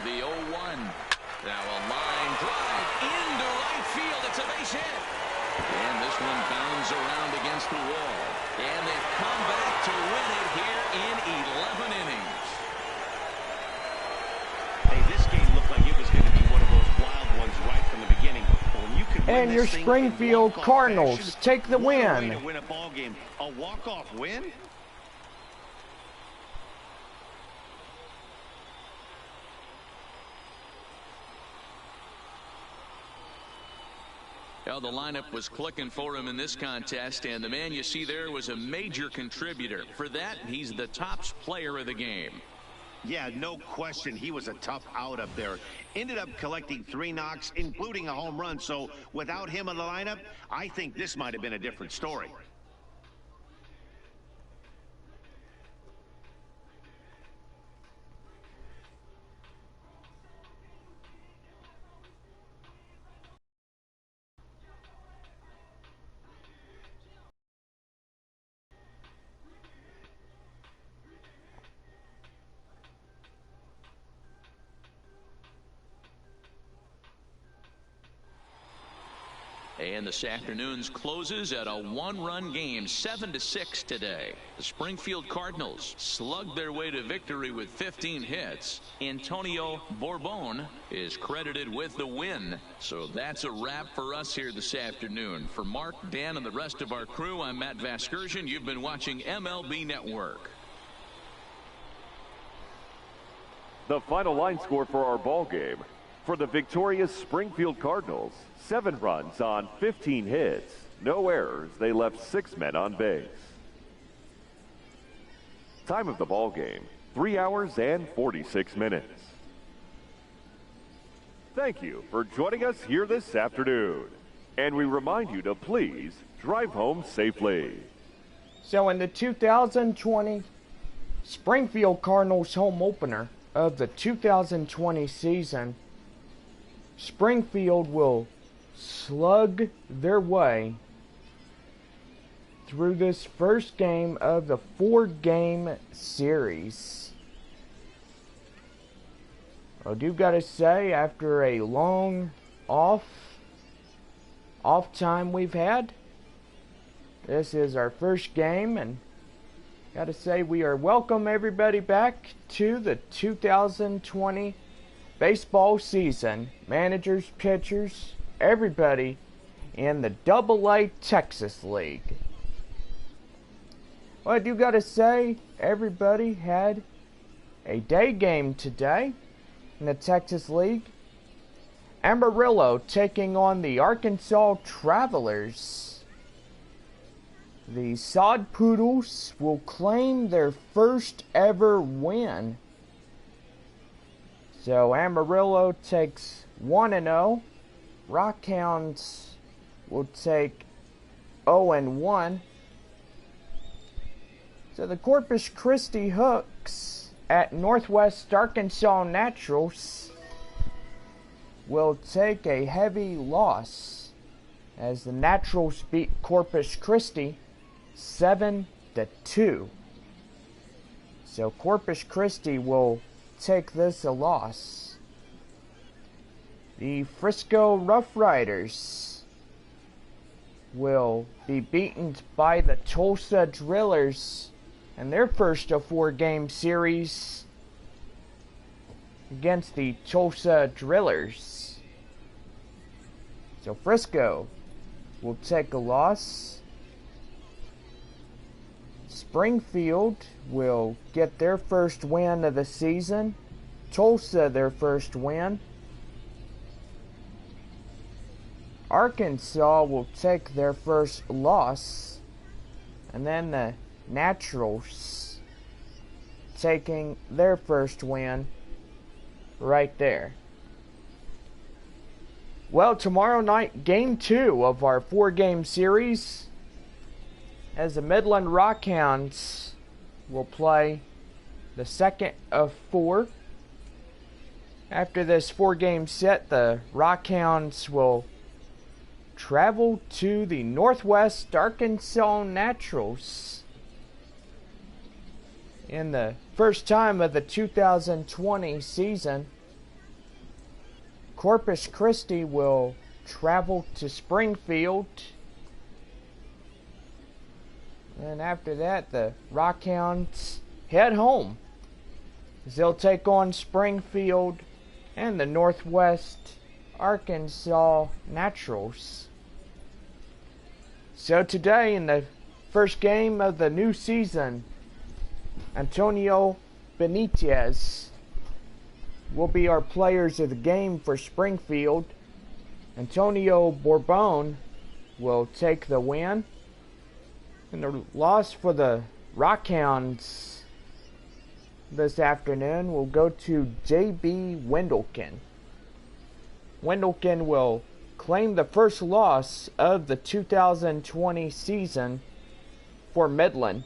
The 0-1. Now a line drive into right field. It's a base hit. And this one bounds around against the wall. And they've come back to win it here in 11 innings. Hey, this game looked like it was going to be one of those wild ones right from the beginning. When you can win And your this thing in Springfield walk-off Cardinals fashion, take the what a way win. to win a ball game. A walk-off win? Well, the lineup was clicking for him in this contest, and the man you see there was a major contributor. For that, he's the top player of the game. Yeah, no question. He was a tough out up there. Ended up collecting 3 knocks, including a home run. So without him in the lineup, I think this might have been a different story. And this afternoon's closes at a one-run game, 7-6 today. The Springfield Cardinals slugged their way to victory with 15 hits. Antonio Bourbon is credited with the win. So that's a wrap for us here this afternoon. For Mark, Dan, and the rest of our crew, I'm Matt Vasgersian. You've been watching MLB Network. The final line score for our ball game. For the victorious Springfield Cardinals, 7 runs on 15 hits. No errors. They left 6 men on base. Time of the ball game, 3 hours and 46 minutes. Thank you for joining us here this afternoon. And we remind you to please drive home safely. So in the 2020 Springfield Cardinals home opener of the 2020 season, Springfield will slug their way through this first game of the 4-game series. I do gotta say, after a long off time we've had, this is our first game, and gotta say we are welcome everybody back to the 2020 baseball season. Managers, pitchers, everybody in the AA Texas League. Well, I do gotta say, everybody had a day game today in the Texas League. Amarillo taking on the Arkansas Travelers. The Sod Poodles will claim their first ever win. So Amarillo takes 1-0. Rockhounds will take 0-1. So the Corpus Christi Hooks at Northwest Arkansas Naturals will take a heavy loss as the Naturals beat Corpus Christi 7-2. So Corpus Christi will take this a loss. The Frisco Rough Riders will be beaten by the Tulsa Drillers in their first of 4-game series against the Tulsa Drillers. So Frisco will take a loss. Springfield will get their first win of the season. Tulsa their first win. Arkansas will take their first loss. And then the Naturals taking their first win right there. Well, tomorrow night, game 2 of our 4-game series, as the Midland Rockhounds will play the second of 4. After this 4-game set, the Rockhounds will travel to the Northwest Arkansas Naturals. In the first time of the 2020 season, Corpus Christi will travel to Springfield. And after that, the Rockhounds head home, as they'll take on Springfield and the Northwest Arkansas Naturals. So today, in the first game of the new season, Antonio Benitez will be our players of the game for Springfield. Antonio Bourbon will take the win. And the loss for the Rockhounds this afternoon will go to J.B. Wendelken. Wendelken will claim the first loss of the 2020 season for Midland.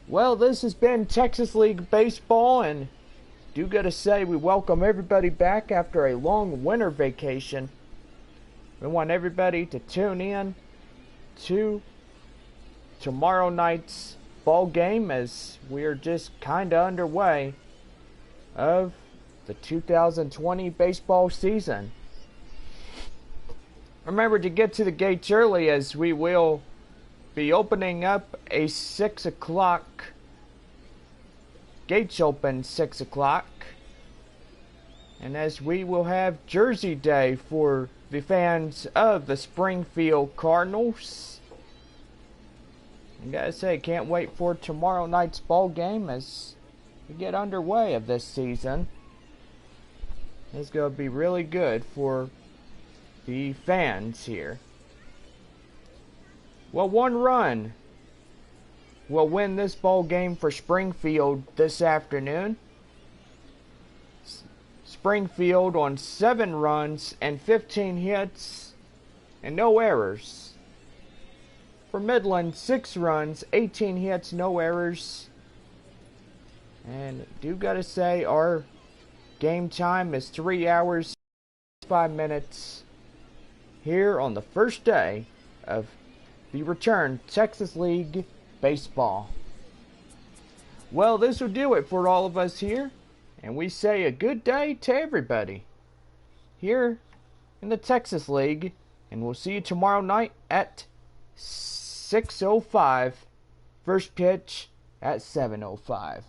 Well, this has been Texas League Baseball, and do gotta say we welcome everybody back after a long winter vacation. We want everybody to tune in to tomorrow night's ball game, as we're just kinda underway of the 2020 baseball season. Remember to get to the gates early, as we will be opening up a 6 o'clock. Gates open 6 o'clock. And as we will have Jersey Day for the fans of the Springfield Cardinals. I gotta say, can't wait for tomorrow night's ball game as we get underway of this season. It's gonna be really good for the fans here. Well, one run will win this ball game for Springfield this afternoon. Springfield on 7 runs and 15 hits and no errors. For Midland, 6 runs, 18 hits, no errors. And do gotta say, our game time is 3 hours, 5 minutes here on the first day of the return Texas League Baseball. Well, this will do it for all of us here. And we say a good day to everybody here in the Texas League. And we'll see you tomorrow night at 6:05. First pitch at 7:05.